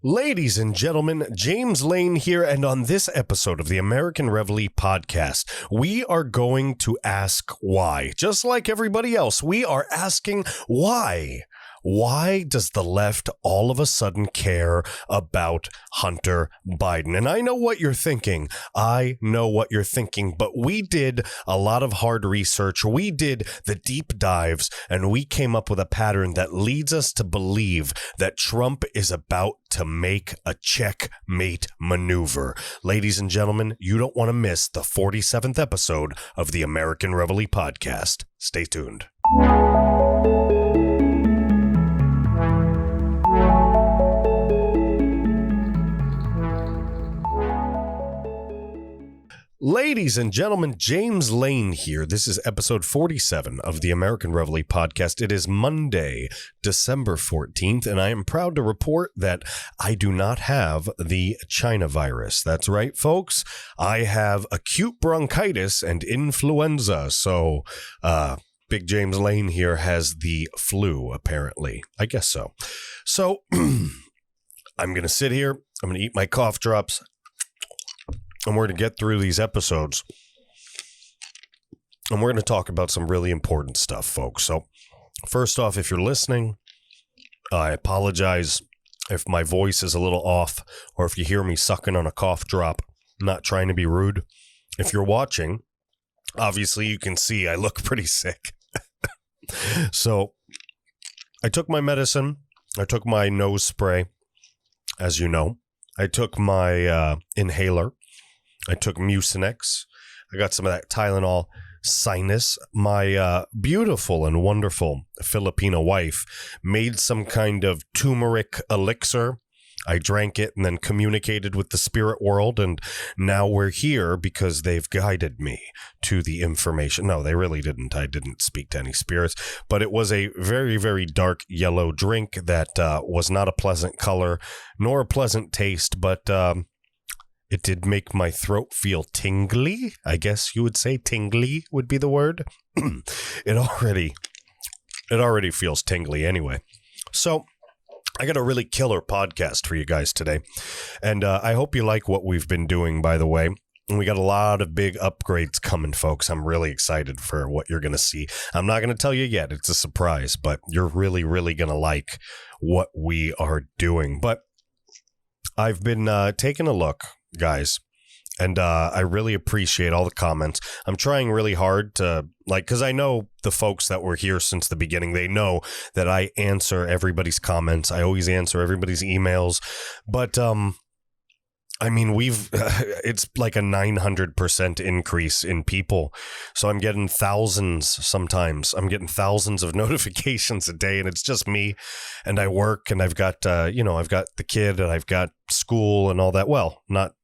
Ladies and gentlemen, James Lane here, and on this episode of the American Reveille Podcast, we are going to ask why. Just like everybody else, we are asking why. Why does the left all of a sudden care about Hunter Biden? And I know what you're thinking. But we did a lot of hard research. We did the deep dives, and we came up with a pattern that leads us to believe that Trump is about to make a checkmate maneuver. Ladies and gentlemen, you don't want to miss the 47th episode of the American Reveille Podcast. Stay tuned. Ladies and gentlemen, James Lane here. This is episode 47 of the American Reveille Podcast. It is Monday, December 14th, and I am proud to report that I do not have the China virus. That's right, folks. I have acute bronchitis and influenza. So, Big James Lane here has the flu, apparently. I guess so. So, I'm going to sit here. I'm going to eat my cough drops. And we're going to get through these episodes. And we're going to talk about some really important stuff, folks. So, first off, if you're listening, I apologize if my voice is a little off or if you hear me sucking on a cough drop. I'm not trying to be rude. If you're watching, obviously you can see I look pretty sick. So, I took my medicine. I took my nose spray, as you know. I took my inhaler. I took Mucinex. I got some of that Tylenol sinus. My beautiful and wonderful Filipino wife made some kind of turmeric elixir. I drank it and then communicated with the spirit world, and now we're here because they've guided me to the information. No, they really didn't. I didn't speak to any spirits, but it was a very, very dark yellow drink that was not a pleasant color nor a pleasant taste, but it did make my throat feel tingly. I guess you would say tingly would be the word. It already feels tingly anyway. So I got a really killer podcast for you guys today. And I hope you like what we've been doing, by the way. And we got a lot of big upgrades coming, folks. I'm really excited for what you're going to see. I'm not going to tell you yet. It's a surprise, but you're really, really going to like what we are doing. But I've been taking a look, guys, and I really appreciate all the comments. I'm trying really hard to, because I know the folks that were here since the beginning, they know that I answer everybody's comments. I always answer everybody's emails, but I mean, it's like a 900% increase in people. So I'm getting thousands sometimes. I'm getting thousands of notifications a day, and it's just me, and I work, and I've got, I've got the kid, and I've got school and all that. Well,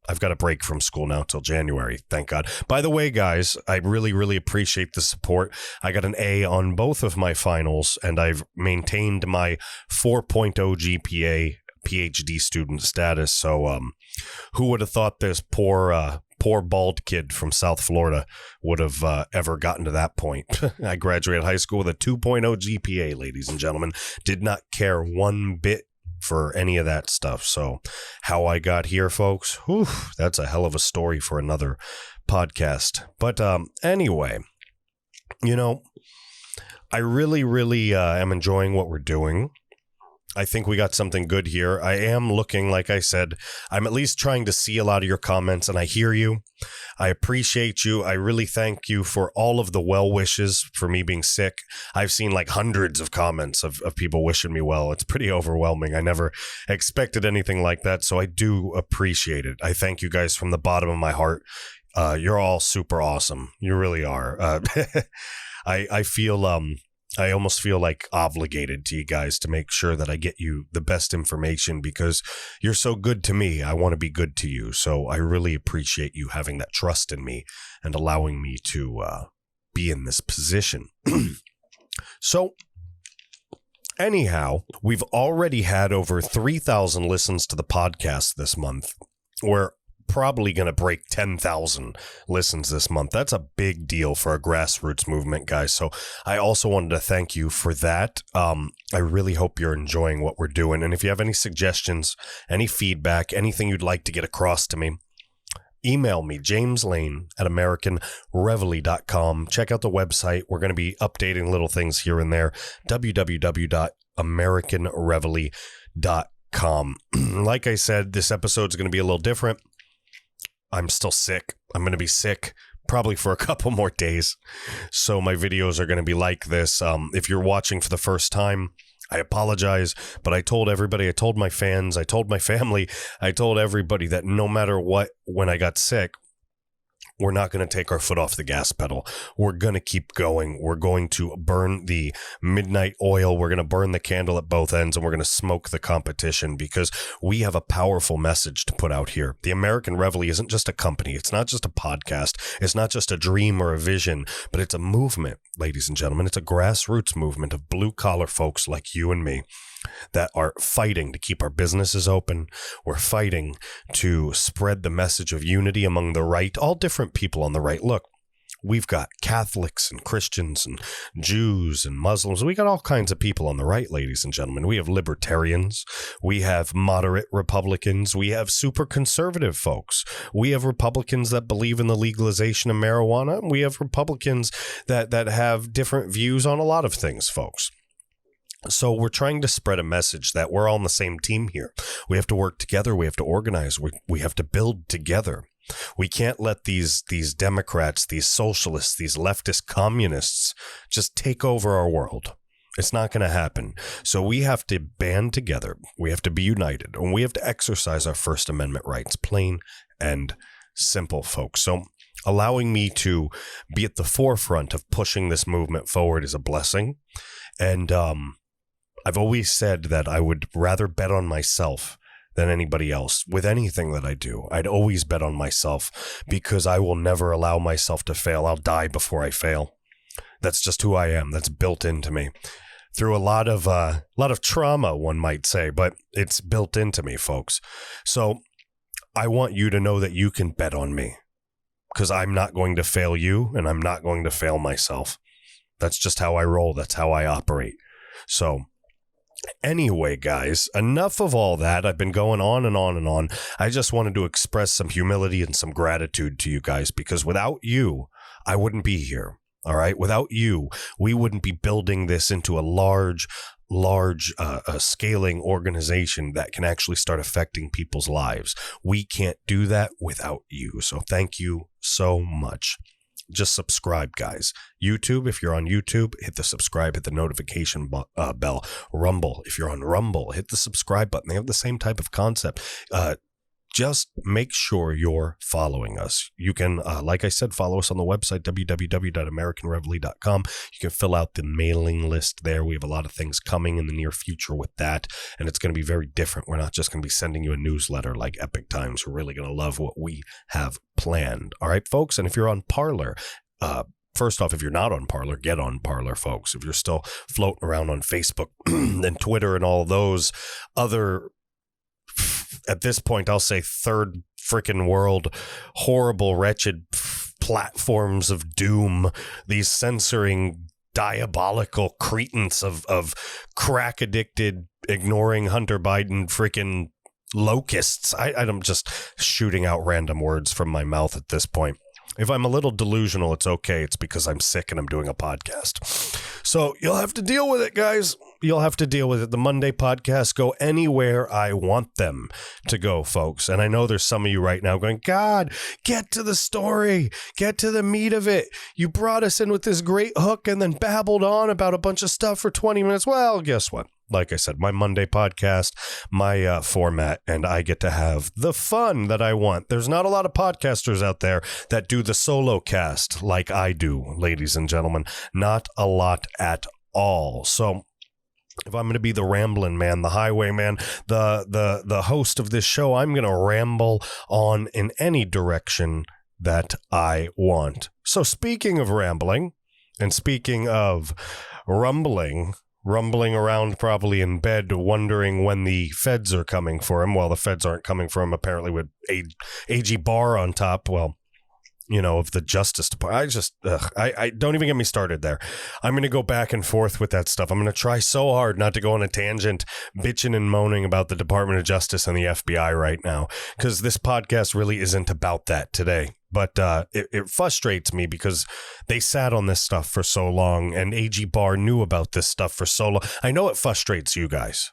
I've got a break from school now till January. Thank God. By the way, guys, I really, really appreciate the support. I got an A on both of my finals, and I've maintained my 4.0 GPA PhD student status. So, who would have thought this poor bald kid from South Florida would have ever gotten to that point? I graduated high school with a 2.0 GPA, ladies and gentlemen. Did not care one bit for any of that stuff. So, how I got here, folks, that's a hell of a story for another podcast. But anyway, I really, really am enjoying what we're doing. I think we got something good here. I am looking, like I said, I'm at least trying to see a lot of your comments, and I hear you. I appreciate you. I really thank you for all of the well wishes for me being sick. I've seen like hundreds of comments of people wishing me well. It's pretty overwhelming. I never expected anything like that, so I do appreciate it. I thank you guys from the bottom of my heart. You're all super awesome. You really are. I almost feel like obligated to you guys to make sure that I get you the best information because you're so good to me. I want to be good to you. So I really appreciate you having that trust in me and allowing me to be in this position. So anyhow, we've already had over 3,000 listens to the podcast this month. We're probably going to break 10,000 listens this month. That's a big deal for a grassroots movement, guys. So I also wanted to thank you for that. I really hope you're enjoying what we're doing. And if you have any suggestions, any feedback, anything you'd like to get across to me, email me, jameslane@AmericanReveille.com. Check out the website. We're going to be updating little things here and there. www.AmericanReveille.com. Like I said, this episode's going to be a little different. I'm still sick. I'm going to be sick probably for a couple more days. So my videos are going to be like this. If you're watching for the first time, I apologize, but I told everybody, I told my fans, I told my family, I told everybody that no matter what, when I got sick, we're not going to take our foot off the gas pedal. We're going to keep going. We're going to burn the midnight oil. We're going to burn the candle at both ends, and we're going to smoke the competition because we have a powerful message to put out here. The American Reveille isn't just a company. It's not just a podcast. It's not just a dream or a vision, but it's a movement, ladies and gentlemen. It's a grassroots movement of blue-collar folks like you and me that are fighting to keep our businesses open. We're fighting to spread the message of unity among the right, all different people on the right. Look, we've got Catholics and Christians and Jews and Muslims. We got all kinds of people on the right, ladies and gentlemen. We have libertarians. We have moderate Republicans. We have super conservative folks. We have Republicans that believe in the legalization of marijuana. We have Republicans that have different views on a lot of things, folks. So we're trying to spread a message that we're all on the same team here. We have to work together. We have to organize. We have to build together. We can't let these Democrats, these socialists, these leftist communists just take over our world. It's not going to happen. So we have to band together. We have to be united, and we have to exercise our First Amendment rights, plain and simple, folks. So allowing me to be at the forefront of pushing this movement forward is a blessing. And I've always said that I would rather bet on myself than anybody else with anything that I do. I'd always bet on myself because I will never allow myself to fail. I'll die before I fail. That's just who I am. That's built into me through a lot of trauma, one might say, but it's built into me, folks. So I want you to know that you can bet on me because I'm not going to fail you and I'm not going to fail myself. That's just how I roll. That's how I operate. So anyway, guys, enough of all that. I've been going on and on and on. I just wanted to express some humility and some gratitude to you guys because without you, I wouldn't be here. All right. Without you, we wouldn't be building this into a large scaling organization that can actually start affecting people's lives. We can't do that without you. So thank you so much. Just subscribe, guys. YouTube, if you're on YouTube, hit the subscribe, hit the notification bell. Rumble, if you're on Rumble, hit the subscribe button. They have the same type of concept. Just make sure you're following us. You can, like I said, follow us on the website, www.AmericanReveille.com. You can fill out the mailing list there. We have a lot of things coming in the near future with that, and it's going to be very different. We're not just going to be sending you a newsletter like Epic Times. We're really going to love what we have planned. All right, folks? And if you're on Parler, first off, if you're not on Parler, get on Parler, folks. If you're still floating around on Facebook and Twitter and all those other, at this point, I'll say third freaking world, horrible, wretched platforms of doom, these censoring, diabolical cretins of crack addicted, ignoring Hunter Biden freaking locusts. I'm just shooting out random words from my mouth at this point. If I'm a little delusional, it's okay. It's because I'm sick and I'm doing a podcast. So you'll have to deal with it, guys. You'll have to deal with it. The Monday podcasts go anywhere I want them to go, folks. And I know there's some of you right now going, God, get to the story. Get to the meat of it. You brought us in with this great hook and then babbled on about a bunch of stuff for 20 minutes. Well, guess what? Like I said, my Monday podcast, my format, and I get to have the fun that I want. There's not a lot of podcasters out there that do the solo cast like I do, ladies and gentlemen. Not a lot at all. So if I'm going to be the rambling man, the highway man, the host of this show, I'm going to ramble on in any direction that I want. So speaking of rambling and speaking of rumbling, rumbling around probably in bed, wondering when the feds are coming for him. Well, the feds aren't coming for him, apparently, with AG Barr on top. Well, of the Justice Department. I don't even get me started there. I'm going to go back and forth with that stuff. I'm going to try so hard not to go on a tangent, bitching and moaning about the Department of Justice and the FBI right now, because this podcast really isn't about that today. But it frustrates me because they sat on this stuff for so long, and AG Barr knew about this stuff for so long. I know it frustrates you guys.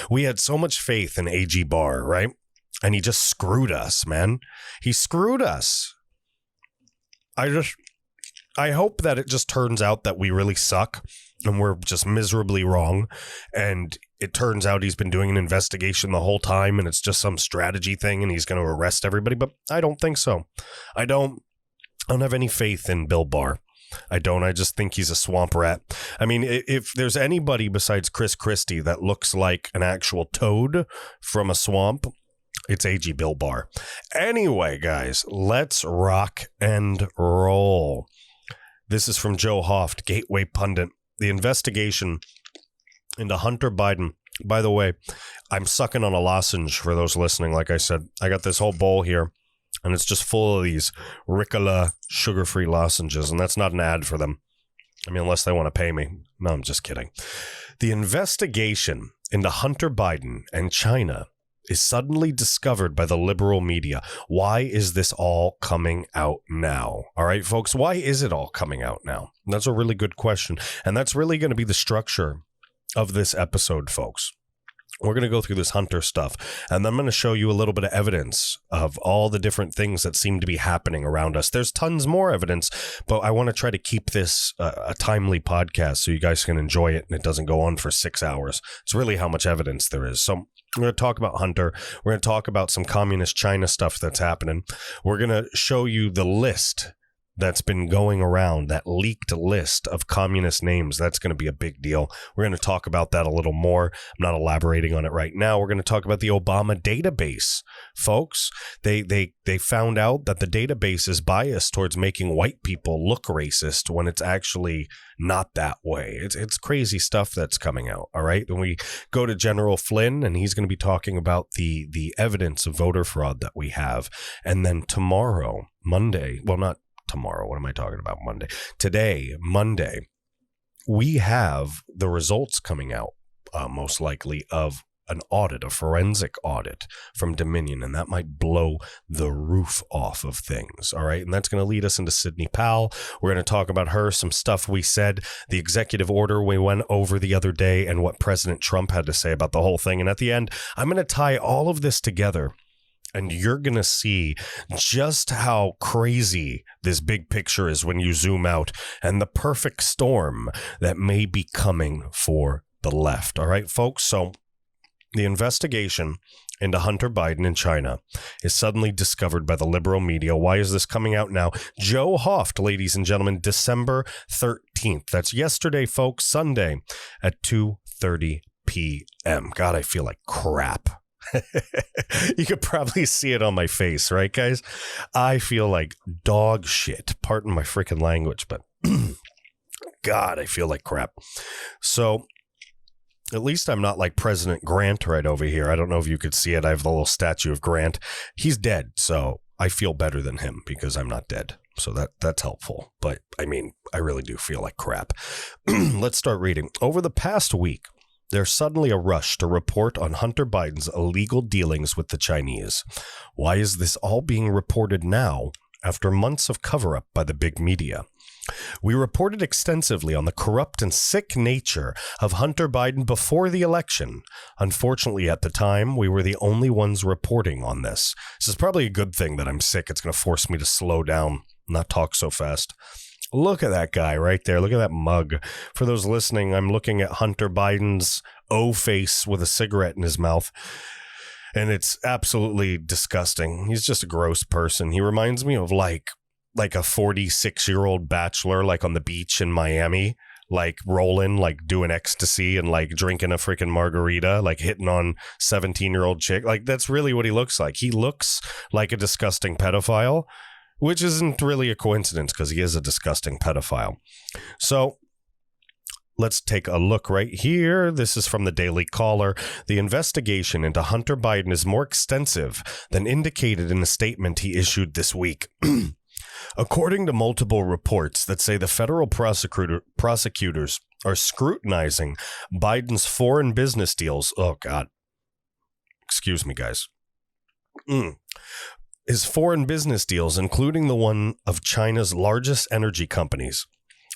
We had so much faith in AG Barr, right? And he just screwed us, man. He screwed us. I hope that it just turns out that we really suck and we're just miserably wrong. And it turns out he's been doing an investigation the whole time and it's just some strategy thing and he's going to arrest everybody. But I don't think so. I don't have any faith in Bill Barr. I just think he's a swamp rat. I mean, if there's anybody besides Chris Christie that looks like an actual toad from a swamp, it's AG Bill Barr. Anyway, guys, let's rock and roll. This is from Joe Hoft, Gateway Pundit. The investigation into Hunter Biden. By the way, I'm sucking on a lozenge for those listening. Like I said, I got this whole bowl here, and it's just full of these Ricola sugar-free lozenges, and that's not an ad for them. I mean, unless they want to pay me. No, I'm just kidding. The investigation into Hunter Biden and China is suddenly discovered by the liberal media. Why is this all coming out now? All right, folks, why is it all coming out now? That's a really good question. And that's really going to be the structure of this episode, folks. We're going to go through this Hunter stuff, and I'm going to show you a little bit of evidence of all the different things that seem to be happening around us. There's tons more evidence, but I want to try to keep this a timely podcast so you guys can enjoy it and it doesn't go on for 6 hours. It's really how much evidence there is. So we're going to talk about Hunter. We're going to talk about some communist China stuff that's happening. We're going to show you the list that's been going around, that leaked list of communist names. That's going to be a big deal. We're going to talk about that a little more. I'm not elaborating on it right now. We're going to talk about the Obama database. Folks, they found out that the database is biased towards making white people look racist when it's actually not that way. It's crazy stuff that's coming out, all right? When we go to General Flynn, and he's going to be talking about the evidence of voter fraud that we have. And then tomorrow, Monday, well, not tomorrow. What am I talking about? Monday. Today, Monday, we have the results coming out, most likely, of an audit, a forensic audit from Dominion, and that might blow the roof off of things. All right. And that's going to lead us into Sidney Powell. We're going to talk about her, some stuff we said, the executive order we went over the other day, and what President Trump had to say about the whole thing. And at the end, I'm going to tie all of this together. And you're going to see just how crazy this big picture is when you zoom out, and the perfect storm that may be coming for the left. All right, folks. So the investigation into Hunter Biden in China is suddenly discovered by the liberal media. Why is this coming out now? Joe Hoft, ladies and gentlemen, December 13th. That's yesterday, folks, Sunday at 2:30 p.m. God, I feel like crap. You could probably see it on my face, right, guys? I feel like dog shit. Pardon my freaking language, but God, I feel like crap. So at least I'm not like President Grant right over here. I don't know if you could see it. I have the little statue of Grant. He's dead, so I feel better than him because I'm not dead. So that's helpful. But I mean, I really do feel like crap. Let's start reading. Over the past week, there's suddenly a rush to report on Hunter Biden's illegal dealings with the Chinese. Why is this all being reported now after months of cover-up by the big media? We reported extensively on the corrupt and sick nature of Hunter Biden before the election. Unfortunately, at the time, we were the only ones reporting on this. This is probably a good thing that I'm sick. It's going to force me to slow down, not talk so fast. Look at that guy right there. Look at that mug. For those listening, I'm looking at Hunter Biden's O-face with a cigarette in his mouth, and it's absolutely disgusting. He's just a gross person. He reminds me of like a 46-year-old bachelor, like on the beach in Miami, like rolling, like doing ecstasy and like drinking a freaking margarita, like hitting on 17-year-old chick. Like that's really what he looks like. He looks like a disgusting pedophile, which isn't really a coincidence because he is a disgusting pedophile. So let's take a look right here. This is from the Daily Caller. The investigation into Hunter Biden is more extensive than indicated in a statement he issued this week. According to multiple reports that say the federal prosecutors are scrutinizing Biden's foreign business deals. Oh, God. Excuse me, guys. His foreign business deals, including the one of China's largest energy companies.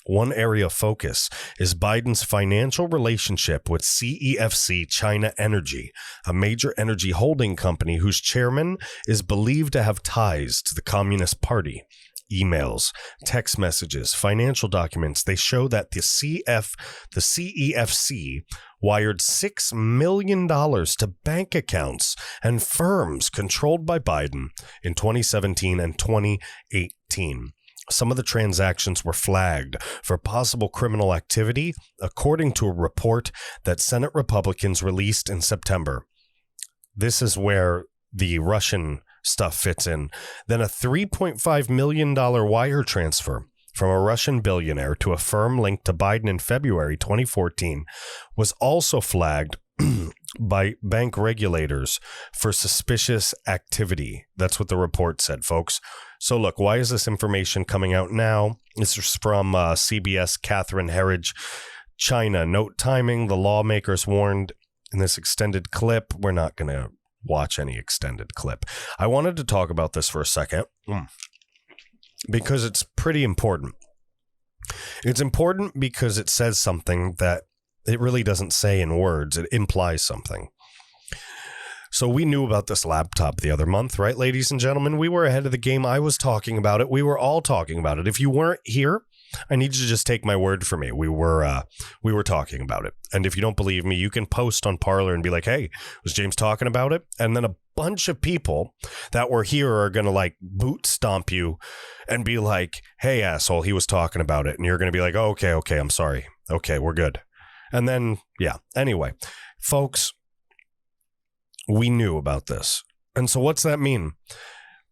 One area of focus is Biden's financial relationship with CEFC China Energy, a major energy holding company whose chairman is believed to have ties to the Communist Party. Emails, text messages, financial documents, they show that the CEFC wired $6 million to bank accounts and firms controlled by Biden in 2017 and 2018. Some of the transactions were flagged for possible criminal activity, according to a report that Senate Republicans released in September. This is where the Russian stuff fits in. Then a $3.5 million wire transfer from a Russian billionaire to a firm linked to Biden in February 2014 was also flagged by bank regulators for suspicious activity. That's what the report said, folks. So look, why is this information coming out now? This is from CBS Catherine Herridge. China, note timing. The lawmakers warned in this extended clip. We're not going to watch any extended clip. I wanted to talk about this for a second because it's pretty important. It's important because it says something that it really doesn't say in words. It implies something. So we knew about this laptop the other month, right, ladies and gentlemen? We were ahead of the game. I was talking about it. We were all talking about it. If you weren't here, I need you to just take my word for me. We were talking about it. And if you don't believe me, you can post on Parler and be like, hey, was James talking about it? And then a bunch of people that were here are going to like boot stomp you and be like, hey, asshole, he was talking about it. And you're going to be like, oh, okay, I'm sorry. Okay, we're good. And then, yeah, anyway, folks, we knew about this. And so what's that mean?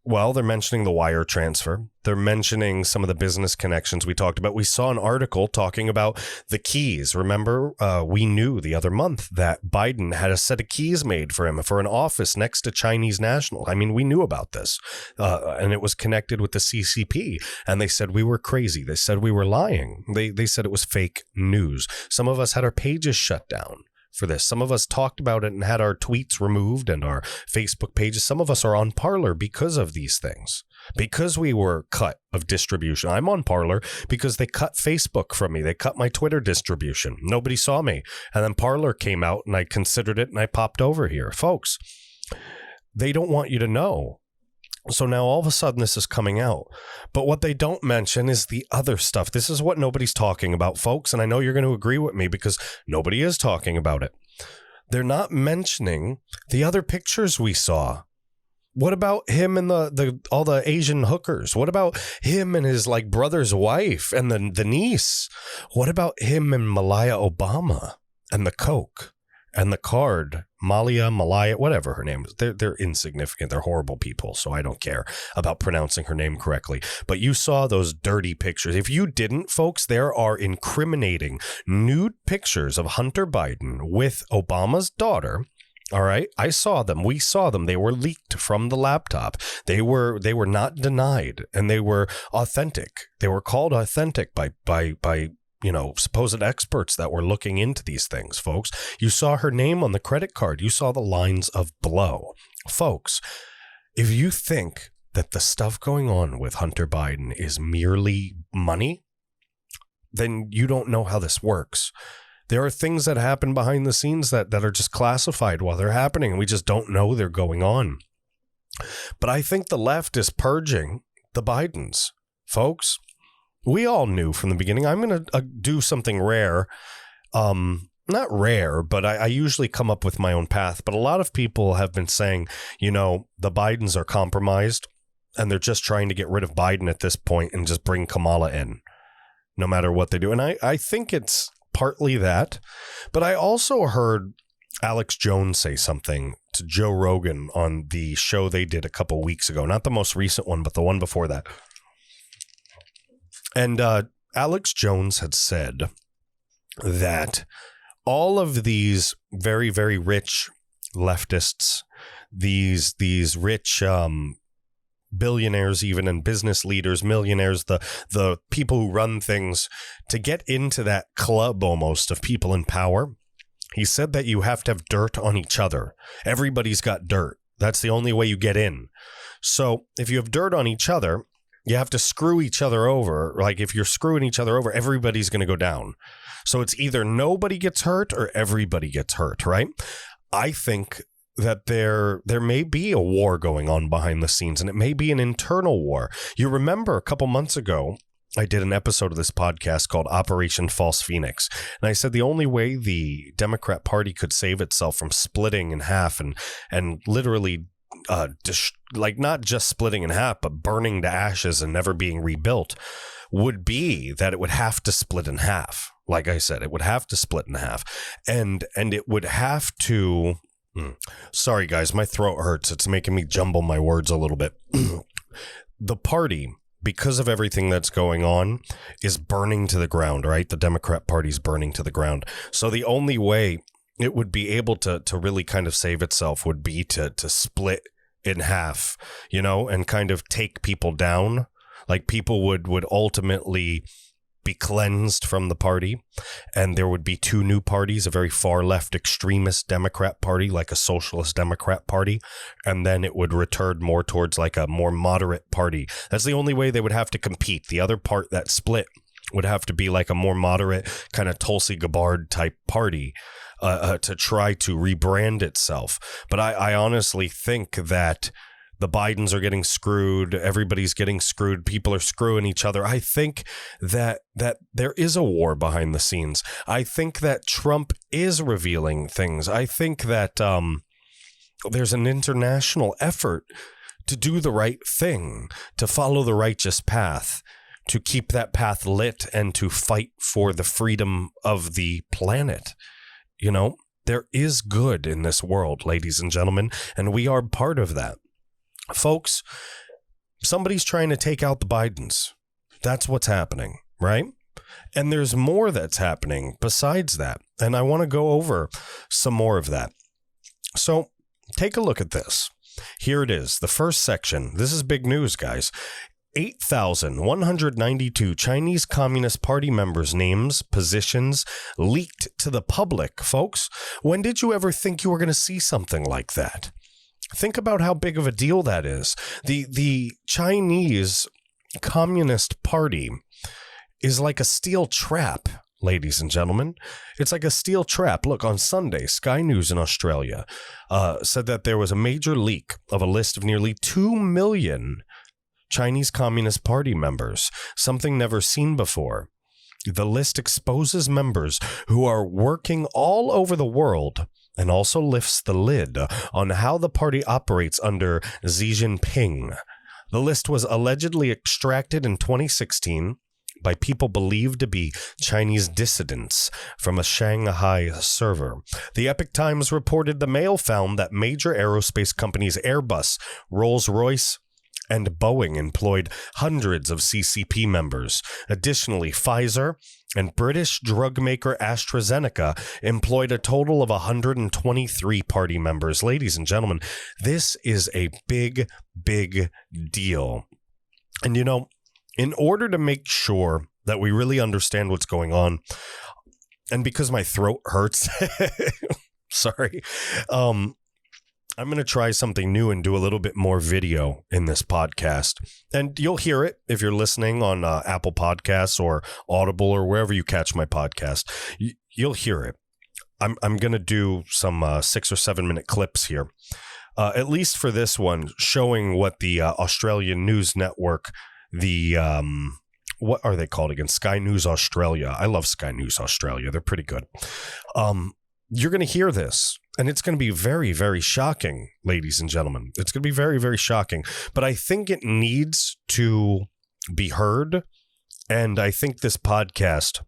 Well, they're mentioning the wire transfer. They're mentioning some of the business connections we talked about. We saw an article talking about the keys. Remember, we knew the other month that Biden had a set of keys made for him for an office next to Chinese National. I mean, we knew about this. And it was connected with the CCP. And they said we were crazy. They said we were lying. They said it was fake news. Some of us had our pages shut down for this. Some of us talked about it and had our tweets removed and our Facebook pages. Some of us are on Parler because of these things, because we were cut of distribution. I'm on Parler because they cut Facebook from me. They cut my Twitter distribution. Nobody saw me. And then Parler came out and I considered it and I popped over here. Folks, they don't want you to know. So now all of a sudden this is coming out. But what they don't mention is the other stuff. This is what nobody's talking about, folks. And I know you're going to agree with me because nobody is talking about it. They're not mentioning the other pictures we saw. What about him and all the Asian hookers? What about him and his like brother's wife and the niece? What about him and Malaya Obama and the Coke and the card? Malaya, whatever her name is. They're insignificant. They're horrible people. So I don't care about pronouncing her name correctly. But you saw those dirty pictures. If you didn't, folks, there are incriminating nude pictures of Hunter Biden with Obama's daughter. All right. I saw them. We saw them. They were leaked from the laptop. They were not denied, and they were authentic. They were called authentic by supposed experts that were looking into these things, folks. You saw her name on the credit card. You saw the lines of blow. Folks, if you think that the stuff going on with Hunter Biden is merely money, then you don't know how this works. There are things that happen behind the scenes that are just classified while they're happening, and we just don't know they're going on. But I think the left is purging the Bidens, folks. We all knew from the beginning. I'm going to do something rare. Not rare, but I usually come up with my own path. But a lot of people have been saying, the Bidens are compromised and they're just trying to get rid of Biden at this point and just bring Kamala in, no matter what they do. And I think it's partly that. But I also heard Alex Jones say something to Joe Rogan on the show they did a couple weeks ago. Not the most recent one, but the one before that. And Alex Jones had said that all of these very, very rich leftists, these rich billionaires even, and business leaders, millionaires, the people who run things, to get into that club almost of people in power, he said that you have to have dirt on each other. Everybody's got dirt. That's the only way you get in. So if you have dirt on each other, you have to screw each other over. Like if you're screwing each other over, everybody's going to go down. So it's either nobody gets hurt or everybody gets hurt, right? I think that there may be a war going on behind the scenes, and it may be an internal war. You remember a couple months ago, I did an episode of this podcast called Operation False Phoenix. And I said the only way the Democrat Party could save itself from splitting in half and literally like not just splitting in half, but burning to ashes and never being rebuilt, would be that it would have to split in half. Like I said, it would have to split in half. And it would have to... Sorry, guys, my throat hurts. It's making me jumble my words a little bit. The party, because of everything that's going on, is burning to the ground, right? The Democrat Party's burning to the ground. So the only way it would be able to really kind of save itself would be to split in half, you know, and kind of take people down. Like people would ultimately be cleansed from the party, and there would be two new parties, a very far left extremist Democrat Party, like a socialist Democrat Party, and then it would return more towards like a more moderate party. That's the only way they would have to compete. The other part that split would have to be like a more moderate kind of Tulsi Gabbard type party to try to rebrand itself. But I honestly think that the Bidens are getting screwed. Everybody's getting screwed. People are screwing each other. I think that there is a war behind the scenes. I think that Trump is revealing things. I think that there's an international effort to do the right thing, to follow the righteous path, to keep that path lit, and to fight for the freedom of the planet. You know, there is good in this world, ladies and gentlemen, and we are part of that. Folks, somebody's trying to take out the Bidens. That's what's happening, right? And there's more that's happening besides that. And I want to go over some more of that. So take a look at this. Here it is. The first section. This is big news, guys. 8,192 Chinese Communist Party members' names, positions leaked to the public. Folks, when did you ever think you were going to see something like that? Think about how big of a deal that is. The Chinese Communist Party is like a steel trap, ladies and gentlemen. It's like a steel trap. Look, on Sunday, Sky News in Australia said that there was a major leak of a list of nearly 2 million Chinese Communist Party members, something never seen before. The list exposes members who are working all over the world, and also lifts the lid on how the party operates under Xi Jinping. The list was allegedly extracted in 2016 by people believed to be Chinese dissidents from a Shanghai server. The Epoch Times reported the Mail found that major aerospace companies Airbus, Rolls-Royce, and Boeing employed hundreds of CCP members. Additionally, Pfizer and British drug maker AstraZeneca employed a total of 123 party members. Ladies and gentlemen, this is a big, big deal. And, you know, in order to make sure that we really understand what's going on, and because my throat hurts, sorry, I'm going to try something new and do a little bit more video in this podcast. And you'll hear it if you're listening on Apple Podcasts or Audible or wherever you catch my podcast. You'll hear it. I'm going to do some 6 or 7 minute clips here, at least for this one, showing what the Australian news network, what are they called again? Sky News Australia. I love Sky News Australia. They're pretty good. You're going to hear this. And it's going to be very, very shocking, ladies and gentlemen. It's going to be very, very shocking. But I think it needs to be heard. And I think this podcast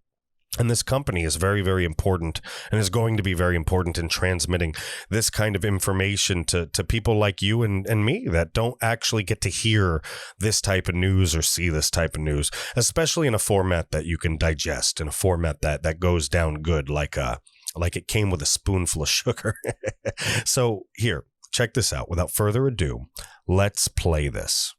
And this company is very, very important and is going to be very important in transmitting this kind of information to people like you and me that don't actually get to hear this type of news or see this type of news, especially in a format that you can digest, in a format that goes down good, like it came with a spoonful of sugar. So here, check this out. Without further ado, let's play this.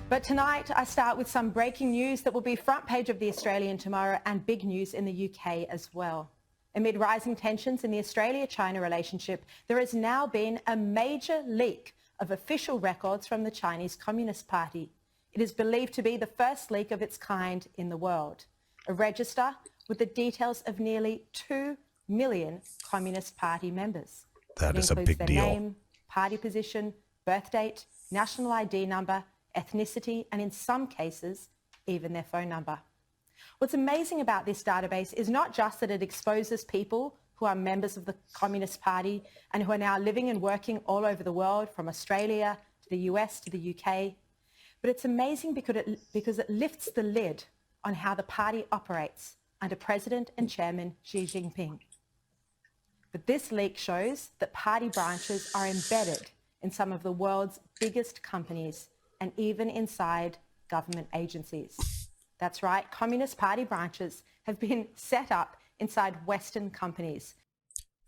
But tonight, I start with some breaking news that will be front page of The Australian tomorrow and big news in the UK as well. Amid rising tensions in the Australia-China relationship, there has now been a major leak of official records from the Chinese Communist Party. It is believed to be the first leak of its kind in the world. A register with the details of nearly 2 million Communist Party members. That is a big deal. Their name, party position, birth date, national ID number, ethnicity, and in some cases, even their phone number. What's amazing about this database is not just that it exposes people who are members of the Communist Party and who are now living and working all over the world, from Australia to the US to the UK, but it's amazing because it lifts the lid on how the party operates under President and Chairman Xi Jinping. But this leak shows that party branches are embedded in some of the world's biggest companies and even inside government agencies. That's right, Communist Party branches have been set up inside Western companies.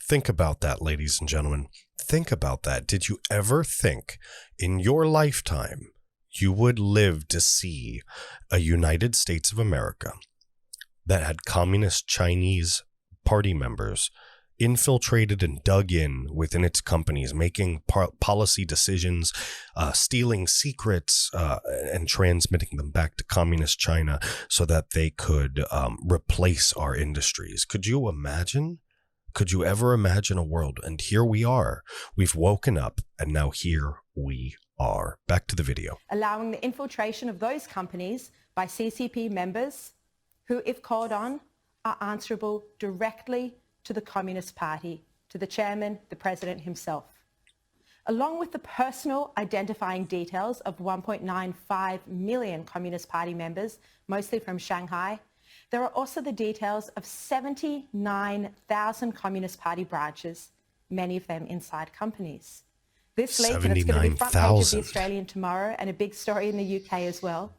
Think about that, ladies and gentlemen. Think about that. Did you ever think in your lifetime you would live to see a United States of America that had Communist Chinese party members infiltrated and dug in within its companies, making policy decisions, stealing secrets, and transmitting them back to Communist China so that they could replace our industries? Could you imagine? Could you ever imagine a world? And here we are. We've woken up, and now here we are. Back to the video. Allowing the infiltration of those companies by CCP members who, if called on, are answerable directly to the Communist Party, to the chairman, the president himself. Along with the personal identifying details of 1.95 million Communist Party members, mostly from Shanghai, there are also the details of 79,000 Communist Party branches, many of them inside companies. This leak, and it's going to be front page of The Australian tomorrow and a big story in the UK as well,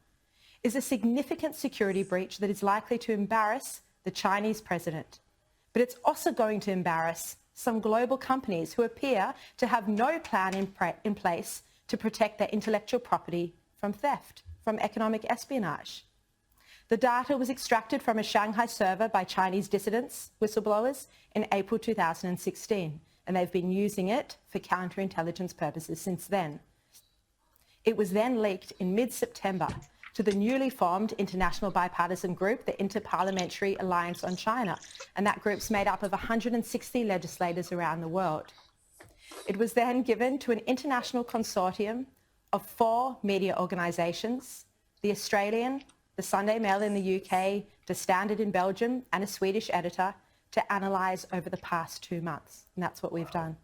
is a significant security breach that is likely to embarrass the Chinese president. But it's also going to embarrass some global companies who appear to have no plan in place to protect their intellectual property from theft, from economic espionage. The data was extracted from a Shanghai server by Chinese dissidents, whistleblowers, in April 2016, and they've been using it for counterintelligence purposes since then. It was then leaked in mid-September to the newly formed international bipartisan group, the Inter-Parliamentary Alliance on China, and that group's made up of 160 legislators around the world. It was then given to an international consortium of 4 media organisations, The Australian, The Sunday Mail in the UK, The Standard in Belgium, and a Swedish editor, to analyse over the past 2 months, and that's what we've done.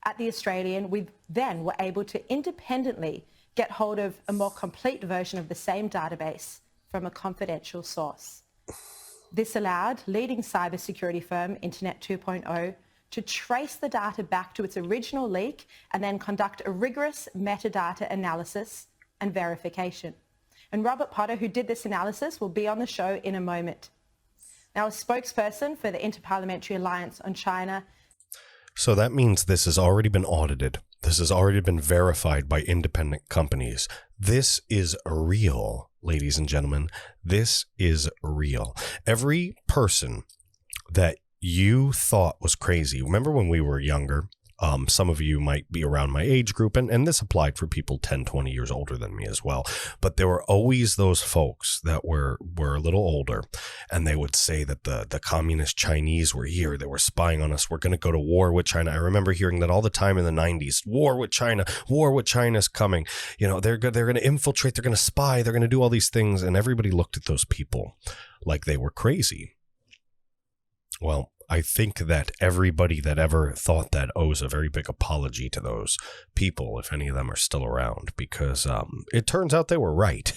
At The Australian, we then were able to independently get hold of a more complete version of the same database from a confidential source. This allowed leading cybersecurity firm Internet 2.0 to trace the data back to its original leak and then conduct a rigorous metadata analysis and verification. And Robert Potter, who did this analysis, will be on the show in a moment. Now, a spokesperson for the Inter-Parliamentary Alliance on China. So that means this has already been audited. This has already been verified by independent companies. This is real, ladies and gentlemen. This is real. Every person that you thought was crazy. Remember when we were younger? Some of you might be around my age group, and this applied for people 10, 20 years older than me as well. But there were always those folks that were a little older, and they would say that the communist Chinese were here. They were spying on us. We're going to go to war with China. I remember hearing that all the time in the 90s. War with China. War with China's coming. You know, they're going to infiltrate. They're going to spy. They're going to do all these things. And everybody looked at those people like they were crazy. Well, I think that everybody that ever thought that owes a very big apology to those people, if any of them are still around, because it turns out they were right.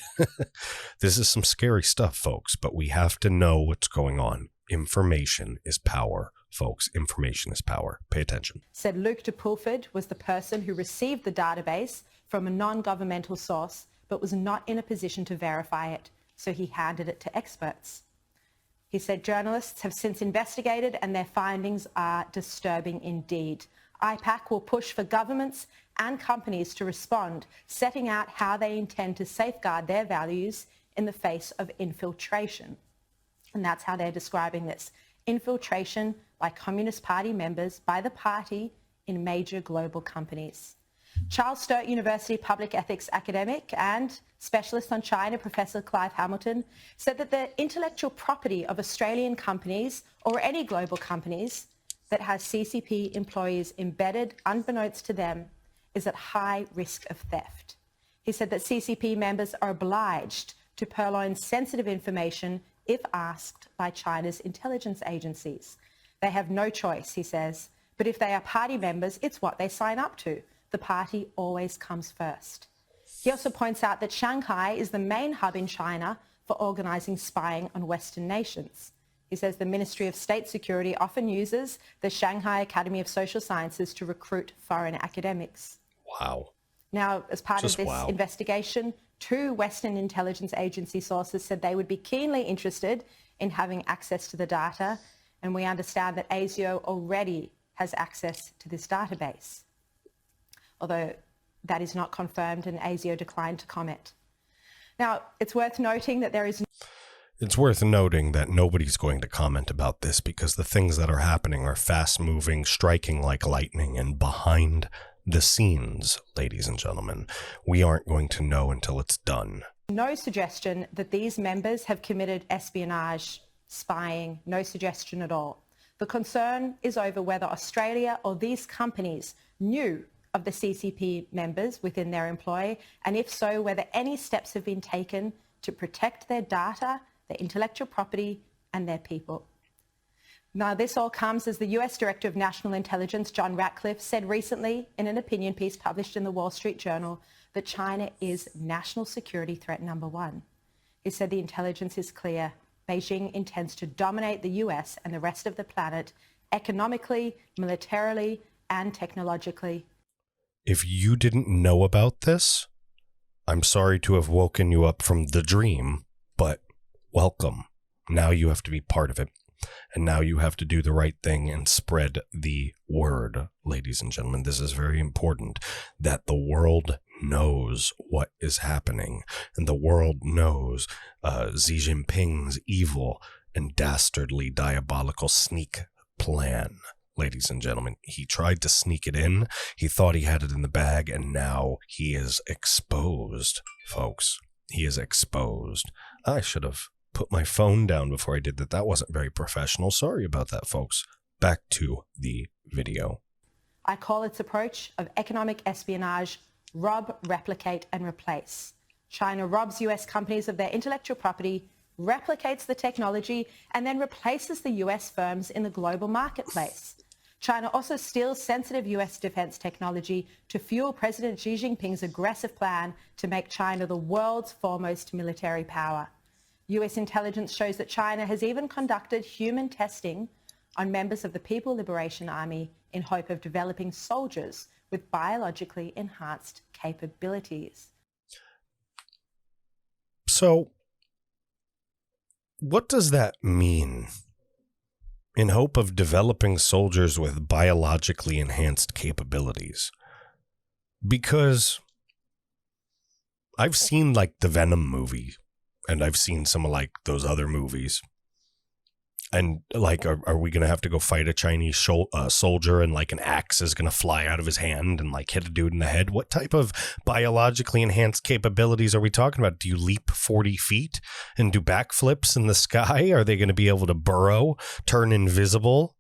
This is some scary stuff, folks, but we have to know what's going on. Information is power, folks. Information is power. Pay attention. Said Luke de Pulford was the person who received the database from a non-governmental source, but was not in a position to verify it, so he handed it to experts. He said journalists have since investigated and their findings are disturbing indeed. IPAC will push for governments and companies to respond, setting out how they intend to safeguard their values in the face of infiltration. And that's how they're describing this. Infiltration by Communist Party members by the party in major global companies. Charles Sturt University public ethics academic and specialist on China, Professor Clive Hamilton, said that the intellectual property of Australian companies or any global companies that has CCP employees embedded unbeknownst to them is at high risk of theft. He said that CCP members are obliged to purloin sensitive information if asked by China's intelligence agencies. They have no choice, he says, but if they are party members, it's what they sign up to. The party always comes first. He also points out that Shanghai is the main hub in China for organising spying on Western nations. He says the Ministry of State Security often uses the Shanghai Academy of Social Sciences to recruit foreign academics. Wow. Now, as part of this investigation, 2 Western intelligence agency sources said they would be keenly interested in having access to the data, and we understand that ASIO already has access to this database, although that is not confirmed and ASIO declined to comment. Now, it's worth noting that It's worth noting that nobody's going to comment about this because the things that are happening are fast-moving, striking like lightning, and behind the scenes, ladies and gentlemen. We aren't going to know until it's done. No suggestion that these members have committed espionage, spying, no suggestion at all. The concern is over whether Australia or these companies knew of the CCP members within their employ, and if so, whether any steps have been taken to protect their data, their intellectual property, and their people. Now, this all comes as the US Director of National Intelligence, John Ratcliffe, said recently in an opinion piece published in the Wall Street Journal that China is national security threat number 1. He said the intelligence is clear. Beijing intends to dominate the US and the rest of the planet economically, militarily, and technologically. If you didn't know about this, I'm sorry to have woken you up from the dream, but welcome. Now you have to be part of it. And now you have to do the right thing and spread the word, ladies and gentlemen. This is very important, that the world knows what is happening. And the world knows Xi Jinping's evil and dastardly diabolical sneak plan. Ladies and gentlemen, he tried to sneak it in. He thought he had it in the bag, and now he is exposed, folks. He is exposed. I should have put my phone down before I did that. That wasn't very professional. Sorry about that, folks. Back to the video. I call its approach of economic espionage rob, replicate, and replace. China robs US companies of their intellectual property, replicates the technology, and then replaces the US firms in the global marketplace. China also steals sensitive US defense technology to fuel President Xi Jinping's aggressive plan to make China the world's foremost military power. US intelligence shows that China has even conducted human testing on members of the People Liberation Army in hope of developing soldiers with biologically enhanced capabilities. So, what does that mean? In hope of developing soldiers with biologically enhanced capabilities? Because I've seen like the Venom movie, and I've seen some of like those other movies. And like, are we going to have to go fight a Chinese soldier and like an axe is going to fly out of his hand and like hit a dude in the head? What type of biologically enhanced capabilities are we talking about? Do you leap 40 feet and do backflips in the sky? Are they going to be able to burrow, turn invisible,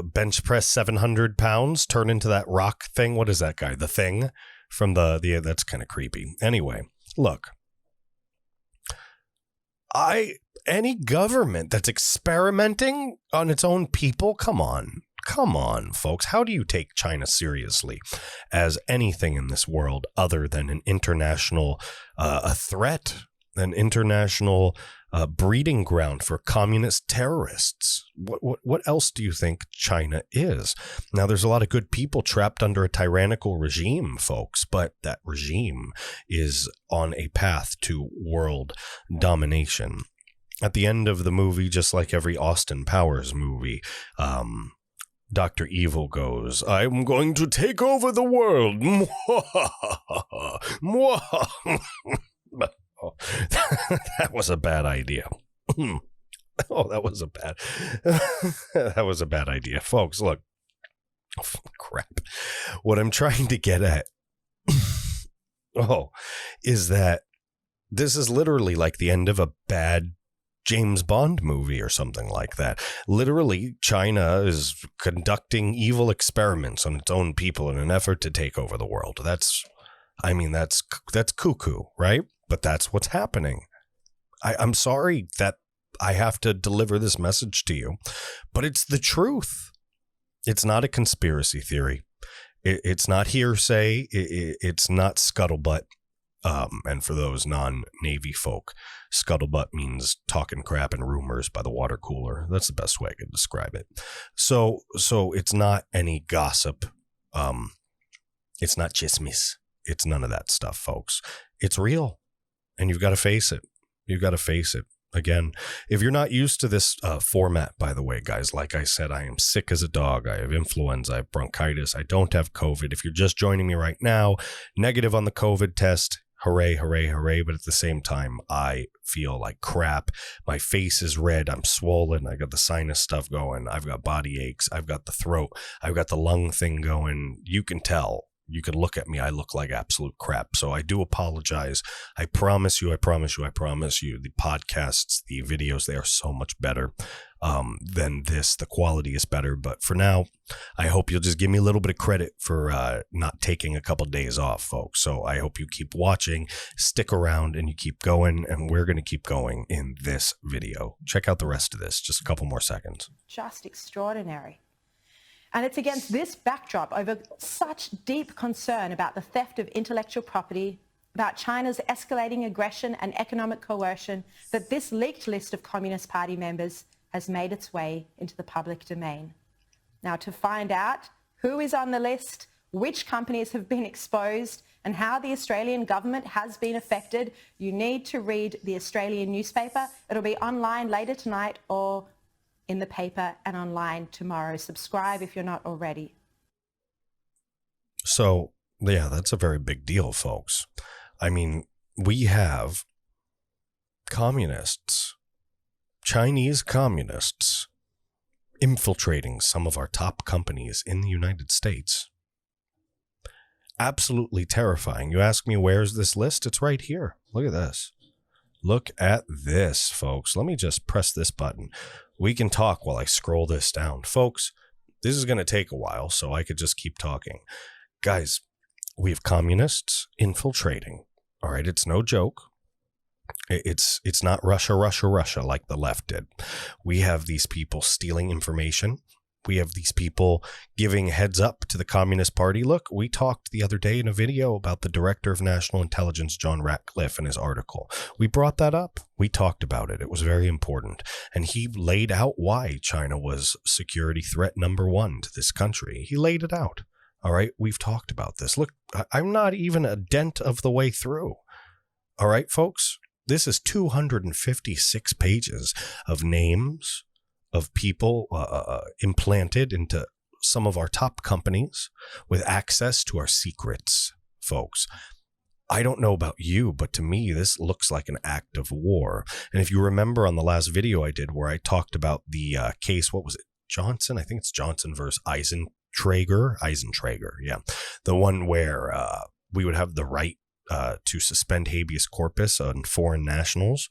bench press 700 pounds, turn into that rock thing? What is that guy? The Thing from the that's kind of creepy. Anyway, look. Any government that's experimenting on its own people, come on, folks. How do you take China seriously as anything in this world other than an international a threat, an international breeding ground for communist terrorists. What else do you think China is? Now, there's a lot of good people trapped under a tyrannical regime, folks, but that regime is on a path to world domination. At the end of the movie, just like every Austin Powers movie, Dr. Evil goes, "I'm going to take over the world." Oh, that was a bad idea. That was a bad idea. Folks, look. Oh, crap. What I'm trying to get at is that this is literally like the end of a bad James Bond movie or something like that. Literally, China is conducting evil experiments on its own people in an effort to take over the world. That's cuckoo, right? But that's what's happening. I'm sorry that I have to deliver this message to you, but it's the truth. It's not a conspiracy theory. It's not hearsay. It's not scuttlebutt. And for those non-Navy folk, scuttlebutt means talking crap and rumors by the water cooler. That's the best way I could describe it. So it's not any gossip. It's not chismis. It's none of that stuff, folks. It's real. And you've got to face it. You've got to face it. Again, if you're not used to this format, by the way, guys, like I said, I am sick as a dog. I have influenza. I have bronchitis. I don't have COVID. If you're just joining me right now, negative on the COVID test. Hooray, hooray, hooray. But at the same time, I feel like crap. My face is red. I'm swollen. I got the sinus stuff going. I've got body aches. I've got the throat. I've got the lung thing going. You can tell. You can look at me. I look like absolute crap. So I do apologize. I promise you, the podcasts, the videos, they are so much better than this. The quality is better. But for now, I hope you'll just give me a little bit of credit for not taking a couple days off, folks. So I hope you keep watching, stick around, and you keep going. And we're going to keep going in this video. Check out the rest of this. Just a couple more seconds. Just extraordinary. And it's against this backdrop, over such deep concern about the theft of intellectual property, about China's escalating aggression and economic coercion, that this leaked list of Communist Party members has made its way into the public domain. Now, to find out who is on the list, which companies have been exposed, and how the Australian government has been affected, you need to read the Australian newspaper. It'll be online later tonight or in the paper and online tomorrow. Subscribe if you're not already. So, yeah, that's a very big deal, folks. I mean, we have communists, Chinese communists, infiltrating some of our top companies in the United States. Absolutely terrifying. You ask me, where's this list? It's right here. Look at this. Look at this, folks. Let me just press this button. We can talk while I scroll this down. Folks, this is going to take a while, so I could just keep talking. Guys, we have communists infiltrating. All right, it's no joke. It's not Russia like the left did. We have these people stealing information. We have these people giving heads up to the Communist Party. Look, we talked the other day in a video about the Director of National Intelligence, John Ratcliffe, and his article. We brought that up. We talked about it. It was very important. And he laid out why China was security threat number one to this country. He laid it out. All right, we've talked about this. Look, I'm not even a dent of the way through. All right, folks, this is 256 pages of names of people implanted into some of our top companies with access to our secrets, folks. I don't know about you, but to me, this looks like an act of war. And if you remember on the last video I did where I talked about the case, what was it? Johnson? I think it's Johnson versus Eisentrager, yeah. The one where we would have the right to suspend habeas corpus on foreign nationals.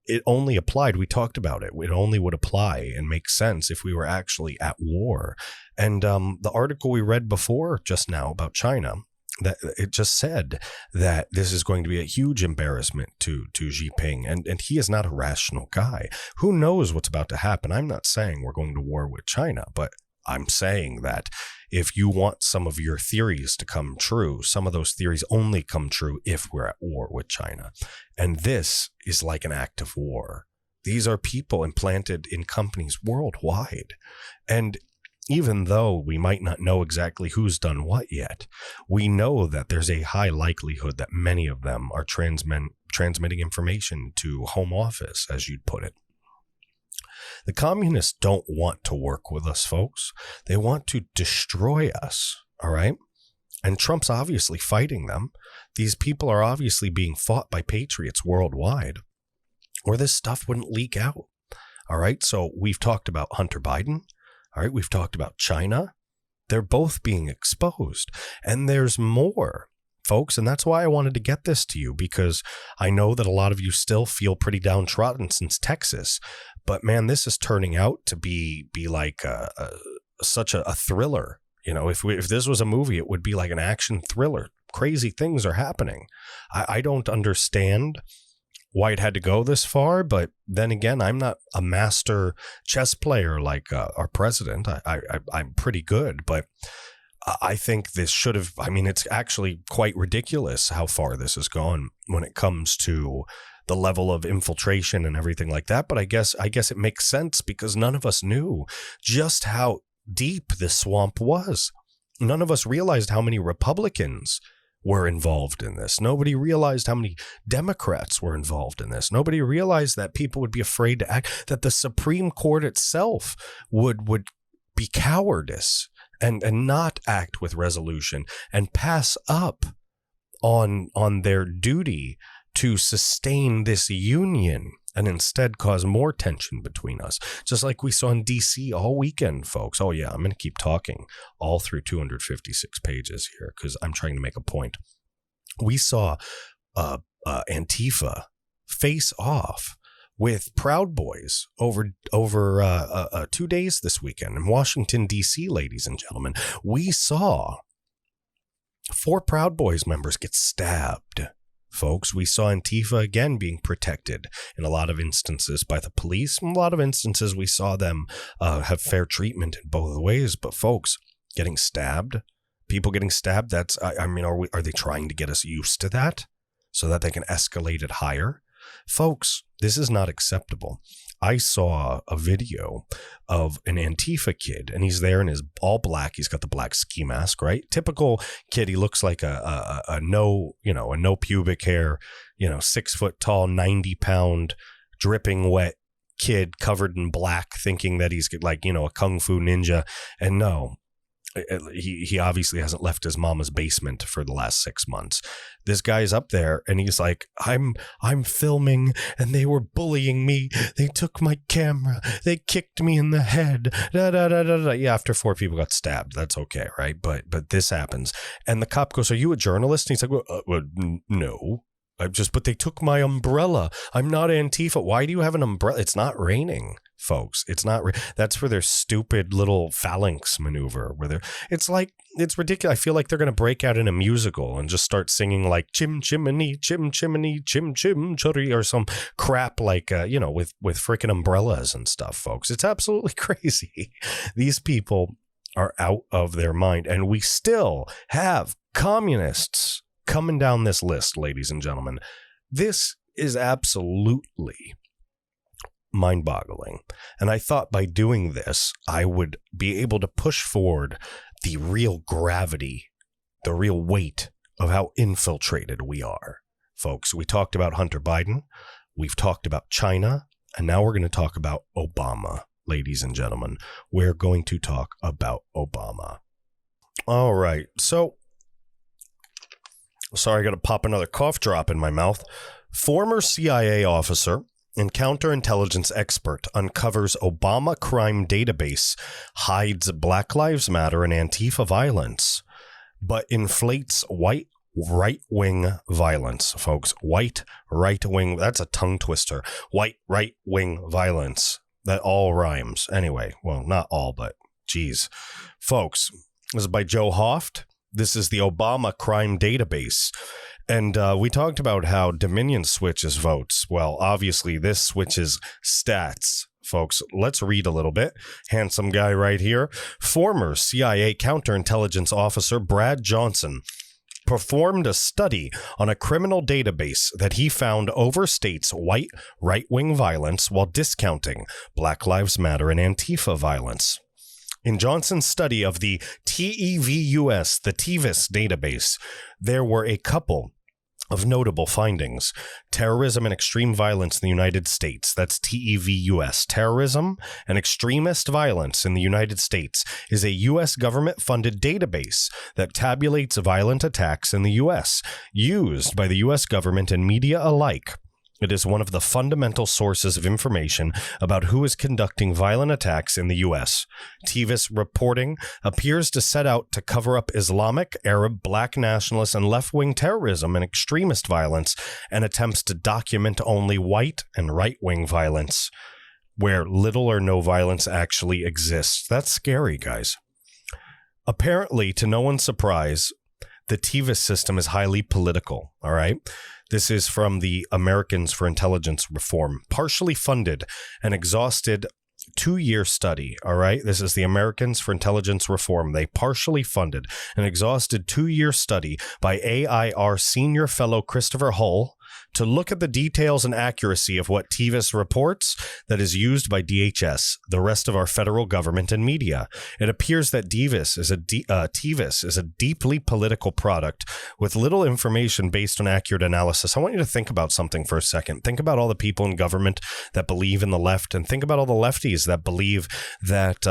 It only applied, we talked about it, it only would apply and make sense if we were actually at war. And the article we read before just now about China, that it just said that this is going to be a huge embarrassment to Xi Jinping, and he is not a rational guy. Who knows what's about to happen? I'm not saying we're going to war with China, but I'm saying that if you want some of your theories to come true, some of those theories only come true if we're at war with China. And this is like an act of war. These are people implanted in companies worldwide. And even though we might not know exactly who's done what yet, we know that there's a high likelihood that many of them are transmitting information to home office, as you'd put it. The communists don't want to work with us, folks. They want to destroy us, all right? And Trump's obviously fighting them. These people are obviously being fought by patriots worldwide, or this stuff wouldn't leak out, all right? So we've talked about Hunter Biden. All right, we've talked about China. They're both being exposed. And there's more, folks. And that's why I wanted to get this to you, because I know that a lot of you still feel pretty downtrodden since Texas. But man, this is turning out to be like such a thriller. You know, if this was a movie, it would be like an action thriller. Crazy things are happening. I don't understand why it had to go this far, but then again, I'm not a master chess player like our president. I'm pretty good, but I think this should have, I mean, it's actually quite ridiculous how far this has gone when it comes to the level of infiltration and everything like that. But I guess it makes sense because none of us knew just how deep this swamp was. None of us realized how many Republicans were involved in this. Nobody realized how many Democrats were involved in this. Nobody realized that people would be afraid to act, that the Supreme Court itself would be cowardice and not act with resolution and pass up on their duty to sustain this union and instead cause more tension between us. Just like we saw in DC all weekend, folks. Oh yeah, I'm going to keep talking all through 256 pages here because I'm trying to make a point. We saw Antifa face off with Proud Boys over 2 days this weekend in Washington, D.C., ladies and gentlemen. We saw 4 Proud Boys members get stabbed. Folks, we saw Antifa again being protected in a lot of instances by the police. In a lot of instances, we saw them have fair treatment in both ways. But folks, getting stabbed, people getting stabbed, that's, I mean, are they trying to get us used to that so that they can escalate it higher? Folks, this is not acceptable. I saw a video of an Antifa kid, and he's there in his all black. He's got the black ski mask, right? Typical kid. He looks like a no pubic hair, 6 foot tall, 90 pound, dripping wet kid covered in black, thinking that he's like, a kung fu ninja. And no, he obviously hasn't left his mama's basement for the last 6 months. This guy's up there and he's like, I'm filming and they were bullying me. They took my camera. They kicked me in the head. Da, da, da, da, da. Yeah, after 4 people got stabbed. That's okay, right? But this happens. And the cop goes, "Are you a journalist?" And he's like, well, no. But they took my umbrella. I'm not Antifa. Why do you have an umbrella? It's not raining, folks. It's not. That's for their stupid little phalanx maneuver. It's ridiculous. I feel like they're going to break out in a musical and just start singing like chim chimney, chim chimney, chim chim churri or some crap like, with freaking umbrellas and stuff, folks. It's absolutely crazy. These people are out of their mind. And we still have communists coming down this list, ladies and gentlemen. This is absolutely mind-boggling. And I thought by doing this, I would be able to push forward the real gravity, the real weight of how infiltrated we are. Folks, we talked about Hunter Biden, we've talked about China, and now we're going to talk about Obama, ladies and gentlemen. We're going to talk about Obama. All right, so sorry, I got to pop another cough drop in my mouth. Former CIA officer and counterintelligence expert uncovers Obama crime database, hides Black Lives Matter and Antifa violence, but inflates white right-wing violence, folks. White right-wing, that's a tongue twister. White right-wing violence. That all rhymes. Anyway, well, not all, but geez. Folks, this is by Joe Hoft. This is the Obama crime database. And we talked about how Dominion switches votes. Well, obviously, this switches stats. Folks, let's read a little bit. Handsome guy right here. Former CIA counterintelligence officer Brad Johnson performed a study on a criminal database that he found overstates white right-wing violence while discounting Black Lives Matter and Antifa violence. In Johnson's study of the TEVUS, the TEVUS database, there were a couple of notable findings. Terrorism and extreme violence in the United States. That's TEVUS. Terrorism and extremist violence in the United States is a U.S. government-funded database that tabulates violent attacks in the U.S., used by the U.S. government and media alike. It is one of the fundamental sources of information about who is conducting violent attacks in the U.S. TEVUS reporting appears to set out to cover up Islamic, Arab, Black nationalist, and left-wing terrorism and extremist violence, and attempts to document only white and right-wing violence, where little or no violence actually exists. That's scary, guys. Apparently, to no one's surprise, the TEVUS system is highly political, all right? This is from the Americans for Intelligence Reform, partially funded and exhausted 2-year study, all right? This is the Americans for Intelligence Reform. They partially funded an exhausted 2-year study by AIR senior fellow Christopher Hull to look at the details and accuracy of what TEVUS reports that is used by DHS, the rest of our federal government and media. It appears that TEVUS is a deeply political product with little information based on accurate analysis. I want you to think about something for a second. Think about all the people in government that believe in the left, and think about all the lefties that believe that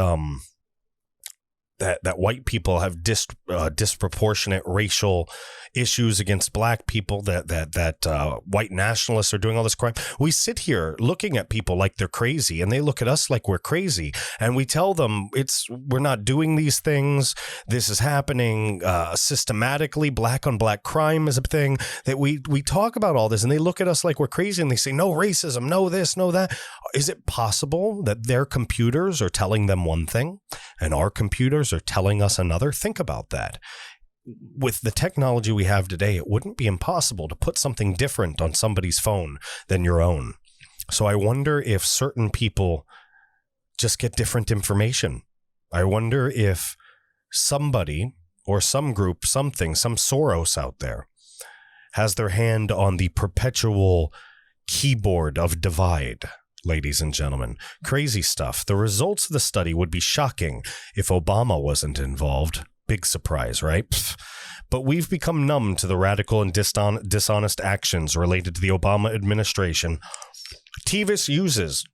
that white people have disproportionate racial issues against black people, that white nationalists are doing all this crime. We sit here looking at people like they're crazy, and they look at us like we're crazy, and we tell them we're not doing these things. This is happening systematically. Black on black crime is a thing that we talk about all this, and they look at us like we're crazy, and they say, no racism, no this, no that. Is it possible that their computers are telling them one thing and our computers are telling us another? Think about that. With the technology we have today, it wouldn't be impossible to put something different on somebody's phone than your own. So I wonder if certain people just get different information. I wonder if somebody or some group, some Soros out there has their hand on the perpetual keyboard of divide. Ladies and gentlemen, crazy stuff. The results of the study would be shocking if Obama wasn't involved. Big surprise, right? But we've become numb to the radical and dishonest actions related to the Obama administration. TEVUS uses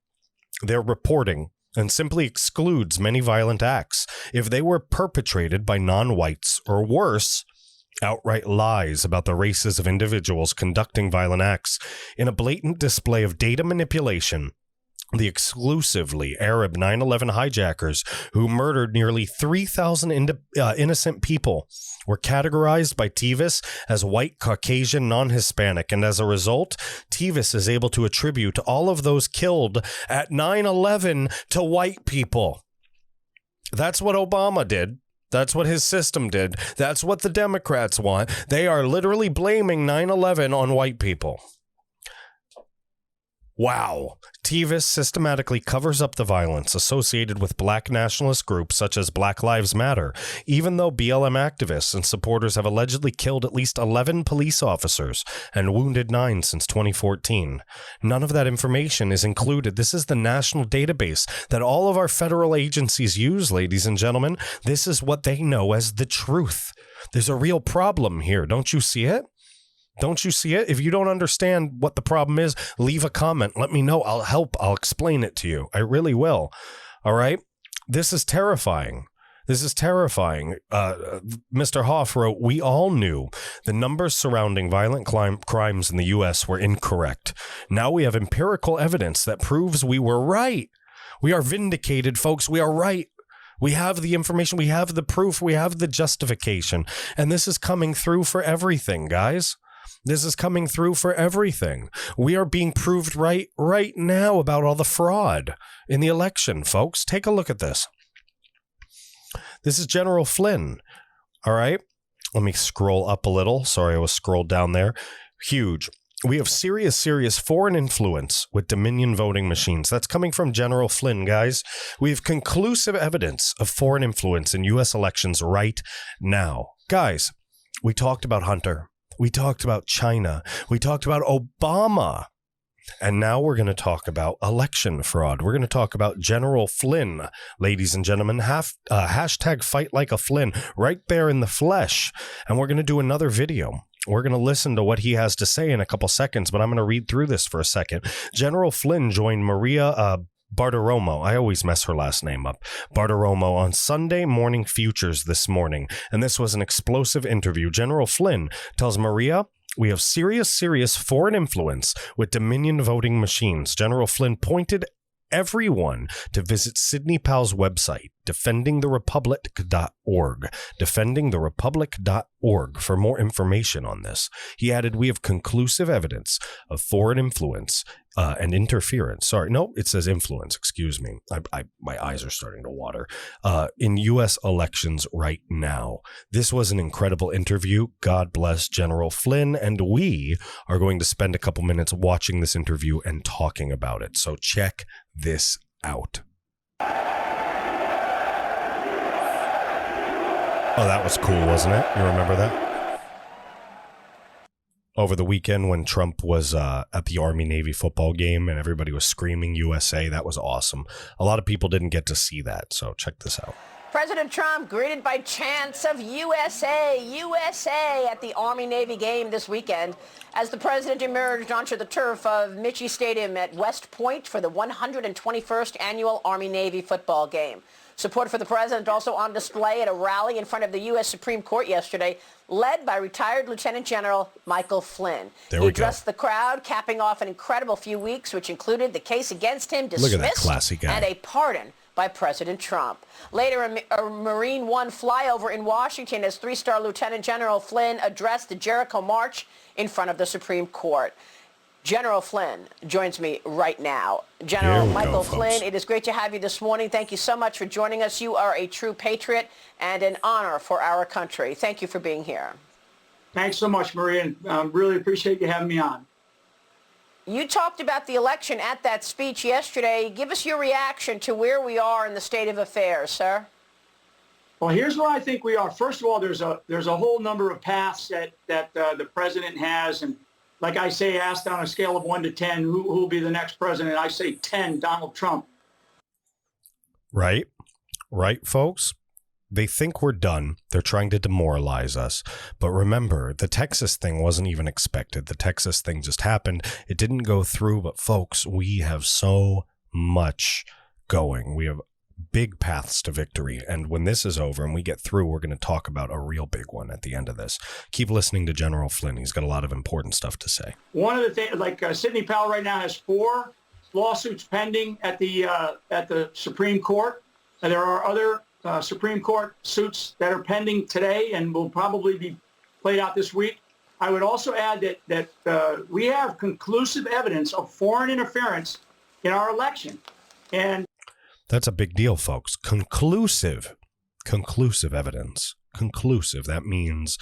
their reporting and simply excludes many violent acts if they were perpetrated by non-whites, or worse, outright lies about the races of individuals conducting violent acts. In a blatant display of data manipulation, the exclusively Arab 9/11 hijackers who murdered nearly 3,000 innocent people were categorized by TEVUS as white, Caucasian, non-Hispanic, and as a result, TEVUS is able to attribute all of those killed at 9/11 to white people. That's what Obama did. That's what his system did. That's what the Democrats want. They are literally blaming 9/11 on white people. Wow. TEVUS systematically covers up the violence associated with black nationalist groups such as Black Lives Matter, even though BLM activists and supporters have allegedly killed at least 11 police officers and wounded 9 since 2014. None of that information is included. This is the national database that all of our federal agencies use, ladies and gentlemen. This is what they know as the truth. There's a real problem here. Don't you see it? Don't you see it? If you don't understand what the problem is, leave a comment. Let me know. I'll help. I'll explain it to you. I really will. All right? This is terrifying. This is terrifying. Mr. Hoff wrote, we all knew the numbers surrounding violent crimes in the U.S. were incorrect. Now we have empirical evidence that proves we were right. We are vindicated, folks. We are right. We have the information. We have the proof. We have the justification. And this is coming through for everything, guys. This is coming through for everything. We are being proved right now about all the fraud in the election, folks. Take a look at this. This is General Flynn. All right. Let me scroll up a little. Sorry, I was scrolled down there. Huge. We have serious foreign influence with Dominion voting machines. That's coming from General Flynn, guys. We have conclusive evidence of foreign influence in U.S. elections right now. Guys, We talked about Hunter. We talked about China. We talked about Obama. And now we're going to talk about election fraud. We're going to talk about General Flynn, ladies and gentlemen. Hashtag fight like a Flynn right there in the flesh. And we're going to do another video. We're going to listen to what he has to say in a couple seconds, but I'm going to read through this for a second. General Flynn joined Maria Bartiromo, I always mess her last name up, Bartiromo, on Sunday Morning Futures this morning. And this was an explosive interview. General Flynn tells Maria, "We have serious foreign influence with Dominion voting machines." General Flynn pointed everyone to visit Sidney Powell's website, defendingtherepublic.org, defendingtherepublic.org, for more information on this. He added, "We have conclusive evidence of foreign influence and interference." Sorry, no, it says influence. Excuse me. My eyes are starting to water. In U.S. elections right now. This was an incredible interview. God bless General Flynn. And we are going to spend a couple minutes watching this interview and talking about it. So check this out. Oh, that was cool, wasn't it? You remember that? Over the weekend when Trump was at the Army-Navy football game and everybody was screaming USA, that was awesome. A lot of people didn't get to see that, so check this out. President Trump greeted by chants of USA, USA at the Army-Navy game this weekend as the president emerged onto the turf of Michie Stadium at West Point for the 121st annual Army-Navy football game. Support for the president also on display at a rally in front of the U.S. Supreme Court yesterday, led by retired Lieutenant General Michael Flynn. He addressed the crowd, capping off an incredible few weeks, which included the case against him dismissed and a pardon by President Trump. Later, a Marine One flyover in Washington as three-star Lieutenant General Flynn addressed the Jericho March in front of the Supreme Court. General Flynn joins me right now. General Michael Flynn, it is great to have you this morning. Thank you so much for joining us. You are a true patriot and an honor for our country. Thank you for being here. Thanks so much, Maria, and really appreciate you having me on. You talked about the election at that speech yesterday. Give us your reaction to where we are in the state of affairs, sir. Well, here's where I think we are. First of all, there's a whole number of paths that the president has, and like I say, asked on a scale of 1 to 10, who will be the next president? I say 10, Donald Trump. Right, folks. They think we're done. They're trying to demoralize us. But remember, the Texas thing wasn't even expected. The Texas thing just happened. It didn't go through. But folks, we have so much going. We have big paths to victory. And when this is over and we get through, we're going to talk about a real big one at the end of this. Keep listening to General Flynn. He's got a lot of important stuff to say. One of the things, like Sidney Powell right now has 4 lawsuits pending at the Supreme Court. And there are other Supreme Court suits that are pending today and will probably be played out this week. I would also add that we have conclusive evidence of foreign interference in our election. And that's a big deal, folks. Conclusive evidence. Conclusive. That means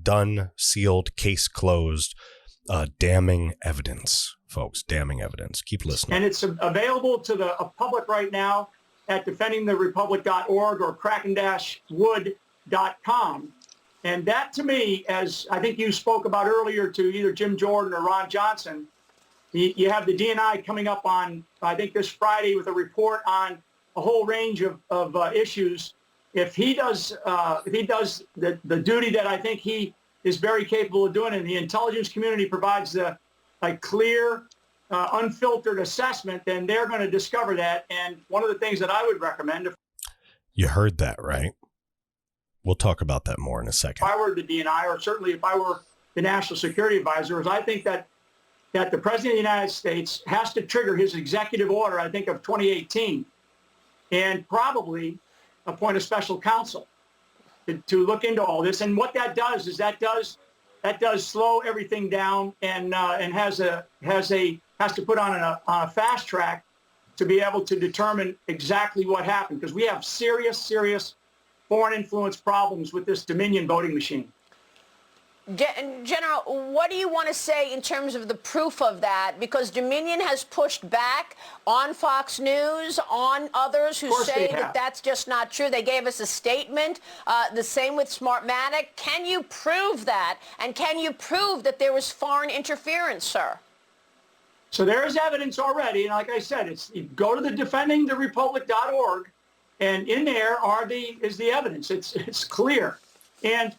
done, sealed, case closed, damning evidence, folks. Damning evidence. Keep listening. And it's available to the public right now at defendingtherepublic.org or kraken-wood.com. And that, to me, as I think you spoke about earlier to either Jim Jordan or Ron Johnson, you have the DNI coming up on, I think, this Friday with a report on a whole range of issues. If he does the duty that I think he is very capable of doing, and the intelligence community provides a clear, unfiltered assessment, then they're going to discover that. And one of the things that I would recommend, you heard that, right? We'll talk about that more in a second. If I were the DNI, or certainly if I were the National Security Advisor, is I think that the President of the United States has to trigger his executive order, I think, of 2018, and probably appoint a special counsel to look into all this. And what that does is that does slow everything down and has to put on a fast track to be able to determine exactly what happened, because we have serious foreign influence problems with this Dominion voting machine. General, what do you want to say in terms of the proof of that? Because Dominion has pushed back on Fox News, on others who say that that's just not true. They gave us a statement. The same with Smartmatic. Can you prove that? And can you prove that there was foreign interference, sir? So there is evidence already. And like I said, you go to the defendingtherepublic.org, and in there is the evidence. It's clear. And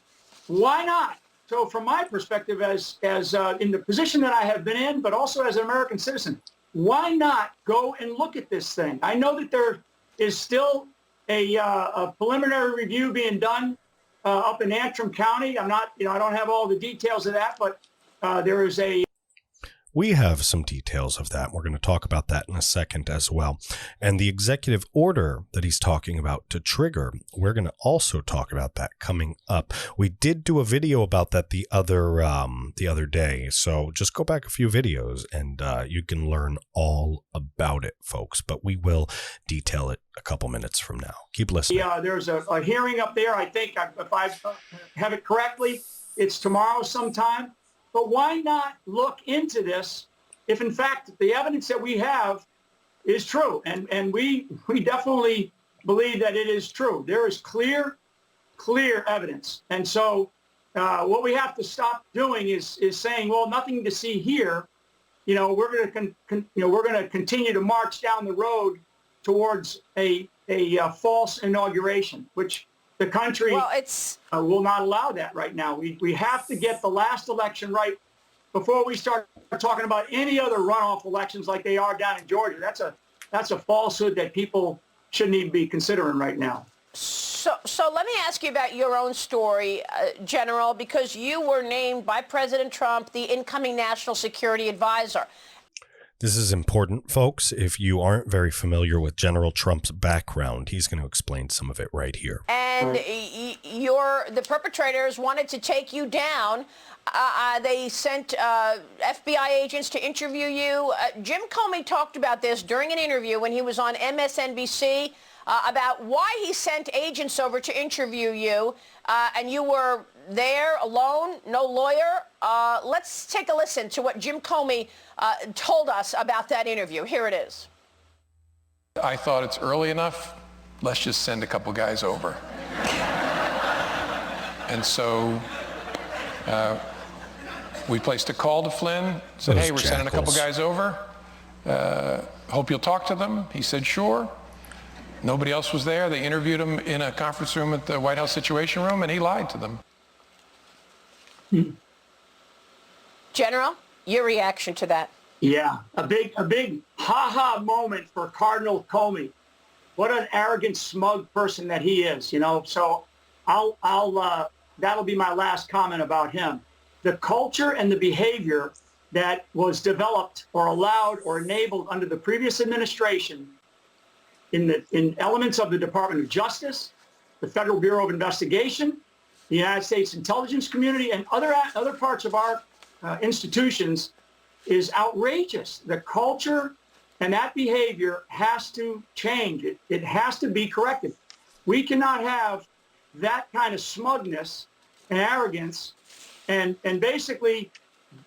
why not? So from my perspective, as in the position that I have been in, but also as an American citizen, why not go and look at this thing? I know that there is still a preliminary review being done up in Antrim County. I don't have all the details of that, but there is We have some details of that. We're going to talk about that in a second as well. And the executive order that he's talking about to trigger, we're going to also talk about that coming up. We did do a video about that the other day. So just go back a few videos and you can learn all about it, folks. But we will detail it a couple minutes from now. Keep listening. Yeah, there's a hearing up there. I think if I have it correctly, it's tomorrow sometime. But why not look into this if, in fact, the evidence that we have is true? And we definitely believe that it is true. There is clear evidence. And so what we have to stop doing is saying, well, nothing to see here. We're going to continue to march down the road towards a false inauguration, which the country will not allow that right now. We have to get the last election right before we start talking about any other runoff elections like they are down in Georgia. That's a falsehood that people shouldn't even be considering right now. So let me ask you about your own story, General, because you were named by President Trump the incoming national security advisor. This is important, folks. If you aren't very familiar with General Trump's background, he's going to explain some of it right here. And the perpetrators wanted to take you down. They sent FBI agents to interview you. Jim Comey talked about this during an interview when he was on MSNBC about why he sent agents over to interview you, and you were there alone, no lawyer. Let's take a listen to what Jim Comey told us about that interview. Here it is. I thought it's early enough. Let's just send a couple guys over. And so we placed a call to Flynn, said, hey, we're sending a couple guys over. Hope you'll talk to them. He said, sure. Nobody else was there. They interviewed him in a conference room at the White House Situation Room, and he lied to them. General, your reaction to that? Yeah, a big ha-ha moment for Cardinal Comey. What an arrogant, smug person that he is, So that'll be my last comment about him. The culture and the behavior that was developed or allowed or enabled under the previous administration in elements of the Department of Justice, the Federal Bureau of Investigation, the United States intelligence community, and other parts of our institutions is outrageous. The culture and that behavior has to change. It has to be corrected. We cannot have that kind of smugness and arrogance and basically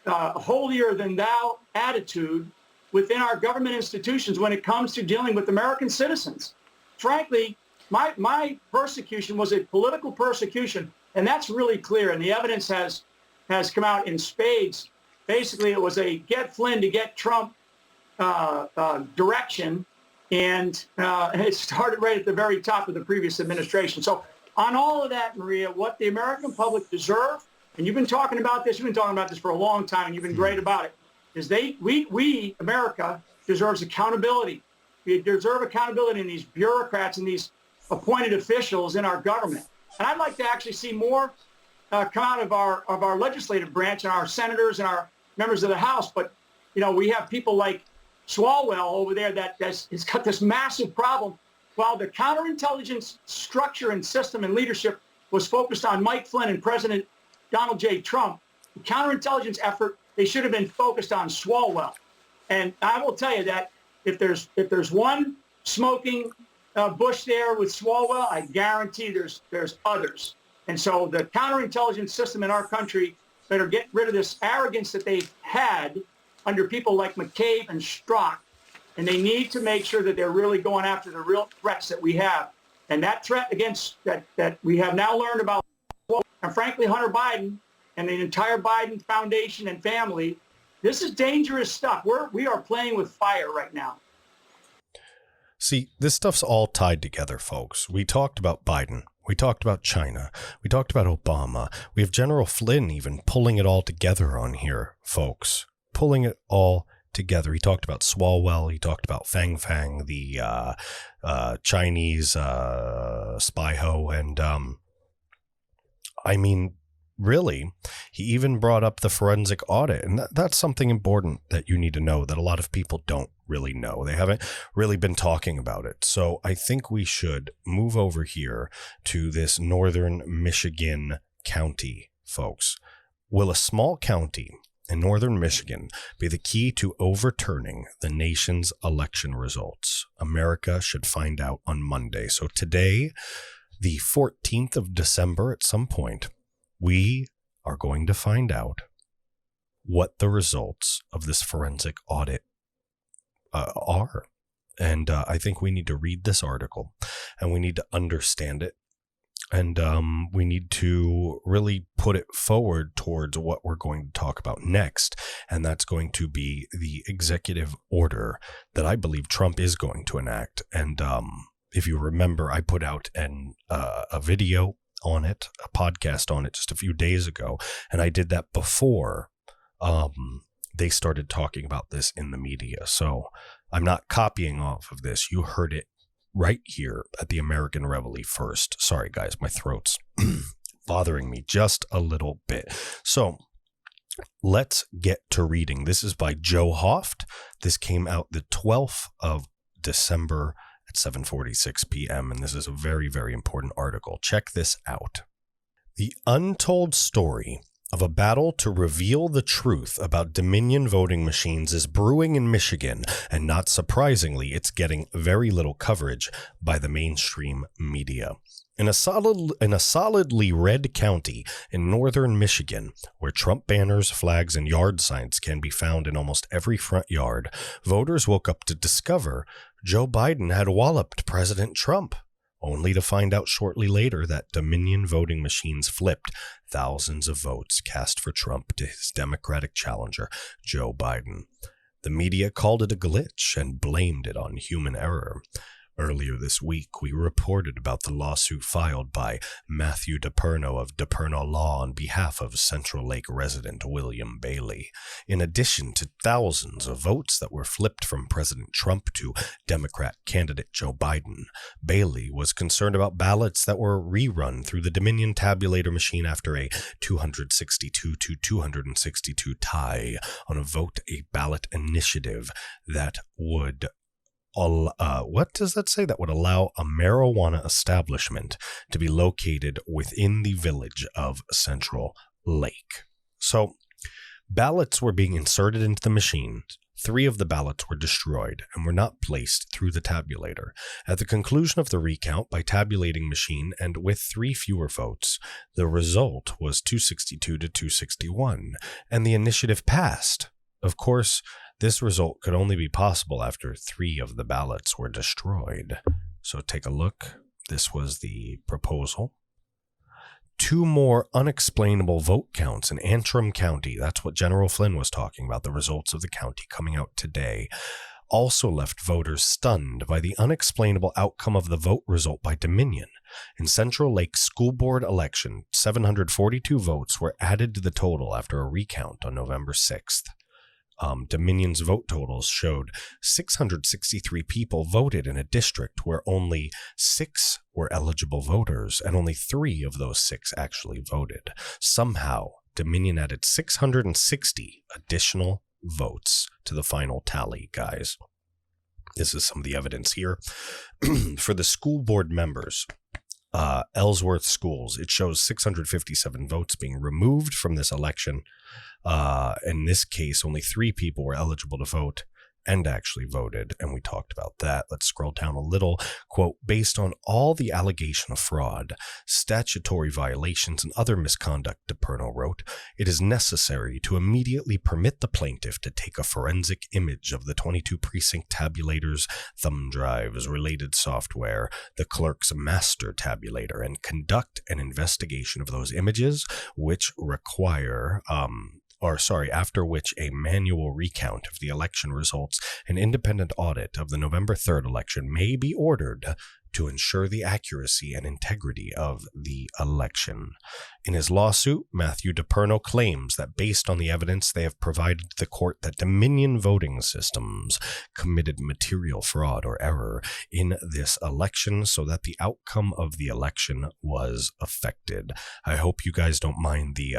holier than thou attitude within our government institutions when it comes to dealing with American citizens. Frankly, my persecution was a political persecution, and that's really clear, and the evidence has come out in spades. Basically, it was a get Flynn to get Trump direction, and it started right at the very top of the previous administration. So on all of that, Maria, what the American public deserve, and you've been talking about this for a long time, and you've been great about it, is we, America, deserves accountability. We deserve accountability in these bureaucrats and these appointed officials in our government. And I'd like to actually see more come out of our legislative branch and our senators and our members of the House. But, we have people like Swalwell over there that's got this massive problem. While the counterintelligence structure and system and leadership was focused on Mike Flynn and President Donald J. Trump, the counterintelligence effort, they should have been focused on Swalwell. And I will tell you that if there's one smoking bush there with Swalwell, I guarantee there's others. And so the counterintelligence system in our country better get rid of this arrogance that they've had under people like McCabe and Strzok. And they need to make sure that they're really going after the real threats that we have. And that threat against that we have now learned about, and frankly, Hunter Biden and the entire Biden Foundation and family, this is dangerous stuff. We are playing with fire right now. See, this stuff's all tied together, folks. We talked about Biden. We talked about China. We talked about Obama. We have General Flynn even pulling it all together on here, folks. Pulling it all together. He talked about Swalwell. He talked about Fang Fang, the Chinese spy ho. And I mean, really, he even brought up the forensic audit. And that's something important that you need to know that a lot of people don't really know. They haven't really been talking about it. So I think we should move over here to this northern Michigan county, folks. Will a small county in northern Michigan be the key to overturning the nation's election results? America should find out on Monday. So today, the 14th of December, at some point, we are going to find out what the results of this forensic audit are. And I think we need to read this article and we need to understand it. And we need to really put it forward towards what we're going to talk about next. And that's going to be the executive order that I believe Trump is going to enact. And if you remember, I put out a video on it, a podcast on it just a few days ago. And I did that before they started talking about this in the media. So I'm not copying off of this. You heard it right here at the American Reveille first. Sorry, guys, my throat's bothering me just a little bit. So let's get to reading. This is by Joe Hoft. This came out the 12th of December at 7:46 p.m. And this is a very, very important article. Check this out. The untold story of a battle to reveal the truth about Dominion voting machines is brewing in Michigan, and not surprisingly, it's getting very little coverage by the mainstream media. In a solidly red county in northern Michigan, where Trump banners, flags, and yard signs can be found in almost every front yard, voters woke up to discover Joe Biden had walloped President Trump, only to find out shortly later that Dominion voting machines flipped thousands of votes cast for Trump to his Democratic challenger, Joe Biden. The media called it a glitch and blamed it on human error. Earlier this week, we reported about the lawsuit filed by Matthew DePerno of DePerno Law on behalf of Central Lake resident William Bailey. In addition to thousands of votes that were flipped from President Trump to Democrat candidate Joe Biden, Bailey was concerned about ballots that were rerun through the Dominion tabulator machine after a 262-262 tie on a vote a ballot initiative that would what does that say? That would allow a marijuana establishment to be located within the village of Central Lake. So ballots were being inserted into the machine. 3 of the ballots were destroyed and were not placed through the tabulator. At the conclusion of the recount by tabulating machine and with 3 fewer votes, the result was 262 to 261, and the initiative passed. Of course, this result could only be possible after 3 of the ballots were destroyed. So take a look. This was the proposal. 2 more unexplainable vote counts in Antrim County. That's what General Flynn was talking about, the results of the county coming out today. Also left voters stunned by the unexplainable outcome of the vote result by Dominion. In Central Lake School Board election, 742 votes were added to the total after a recount on November 6th. Dominion's vote totals showed 663 people voted in a district where only 6 were eligible voters, and only 3 of those 6 actually voted. Somehow, Dominion added 660 additional votes to the final tally, guys. This is some of the evidence here. For the school board members, Ellsworth Schools, it shows 657 votes being removed from this election. In this case, only 3 people were eligible to vote, and actually voted, and we talked about that. Let's scroll down a little. Quote, based on all the allegation of fraud, statutory violations, and other misconduct, DePerno wrote, it is necessary to immediately permit the plaintiff to take a forensic image of the 22 precinct tabulators, thumb drives, related software, the clerk's master tabulator, and conduct an investigation of those images, which require after which a manual recount of the election results, an independent audit of the November 3rd election may be ordered to ensure the accuracy and integrity of the election. In his lawsuit, Matthew DePerno claims that based on the evidence they have provided to the court that Dominion voting systems committed material fraud or error in this election so that the outcome of the election was affected. I hope you guys don't mind the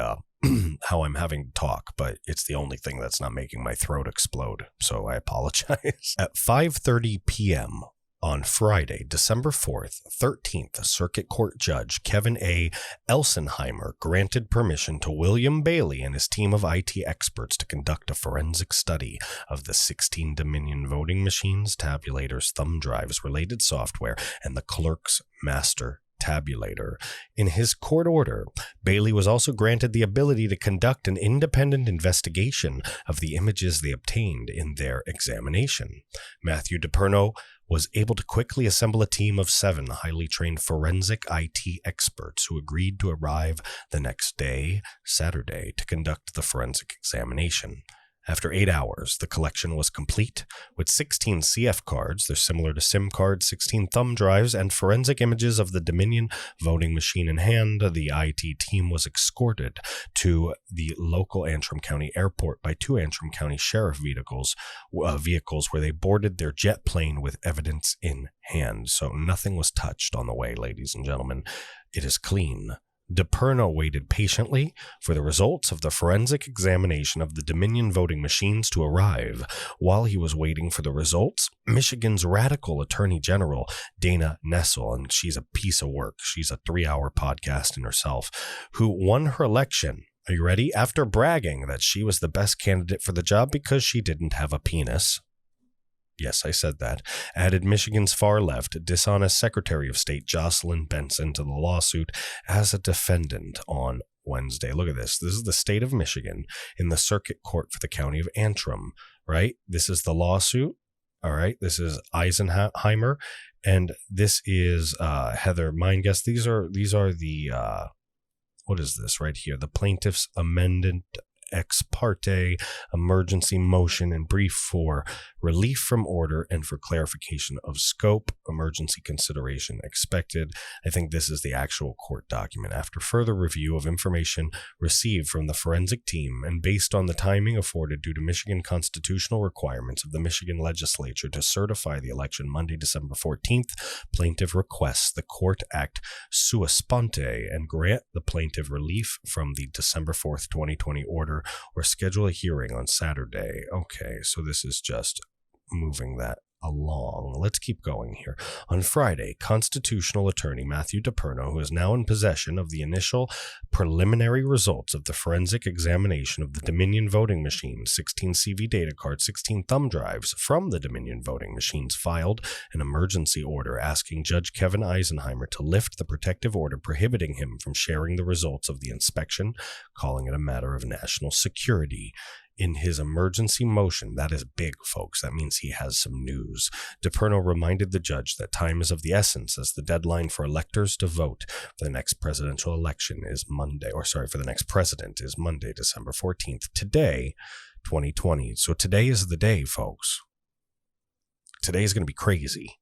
how I'm having to talk, but it's the only thing that's not making my throat explode, so I apologize. At 5:30 p.m. on Friday, December 4th, 13th Circuit Court Judge Kevin A. Elsenheimer granted permission to William Bailey and his team of IT experts to conduct a forensic study of the 16 Dominion voting machines, tabulators, thumb drives, related software, and the clerk's master tabulator. In his court order, Bailey was also granted the ability to conduct an independent investigation of the images they obtained in their examination. Matthew DePerno was able to quickly assemble a team of 7 highly trained forensic IT experts who agreed to arrive the next day, Saturday, to conduct the forensic examination. After 8 hours, the collection was complete, with 16 CF cards, they're similar to SIM cards, 16 thumb drives, and forensic images of the Dominion voting machine in hand. The IT team was escorted to the local Antrim County Airport by 2 Antrim County Sheriff vehicles where they boarded their jet plane with evidence in hand. So nothing was touched on the way, ladies and gentlemen. It is clean. DePerno waited patiently for the results of the forensic examination of the Dominion voting machines to arrive. While he was waiting for the results, Michigan's radical Attorney General, Dana Nessel, and she's a piece of work, she's a 3-hour podcast in herself, who won her election. Are you ready? After bragging that she was the best candidate for the job because she didn't have a penis. Yes, I said that, added Michigan's far-left, dishonest Secretary of State Jocelyn Benson to the lawsuit as a defendant on Wednesday. Look at this. This is the state of Michigan in the circuit court for the county of Antrim, right? This is the lawsuit. All right. This is Eisenheimer, and this is Heather Meinguest. These are the what is this right here? The plaintiff's amended ex parte emergency motion and brief for relief from order and for clarification of scope, emergency consideration expected. I think this is the actual court document. After further review of information received from the forensic team and based on the timing afforded due to Michigan constitutional requirements of the Michigan legislature to certify the election Monday, December 14th, plaintiff requests the court act sua sponte and grant the plaintiff relief from the December 4th, 2020 order or schedule a hearing on Saturday. Okay, so this is just moving that along. Let's keep going here. On Friday, constitutional attorney Matthew DePerno, who is now in possession of the initial preliminary results of the forensic examination of the Dominion voting machine, 16 CV data cards, 16 thumb drives from the Dominion voting machines, filed an emergency order asking Judge Kevin Eisenheimer to lift the protective order prohibiting him from sharing the results of the inspection, calling it a matter of national security. In his emergency motion, that is big, folks. That means he has some news. DePerno reminded the judge that time is of the essence as the deadline for electors to vote for the next presidential election is for the next president is Monday, December 14th. Today, 2020. So today is the day, folks. Today is going to be crazy.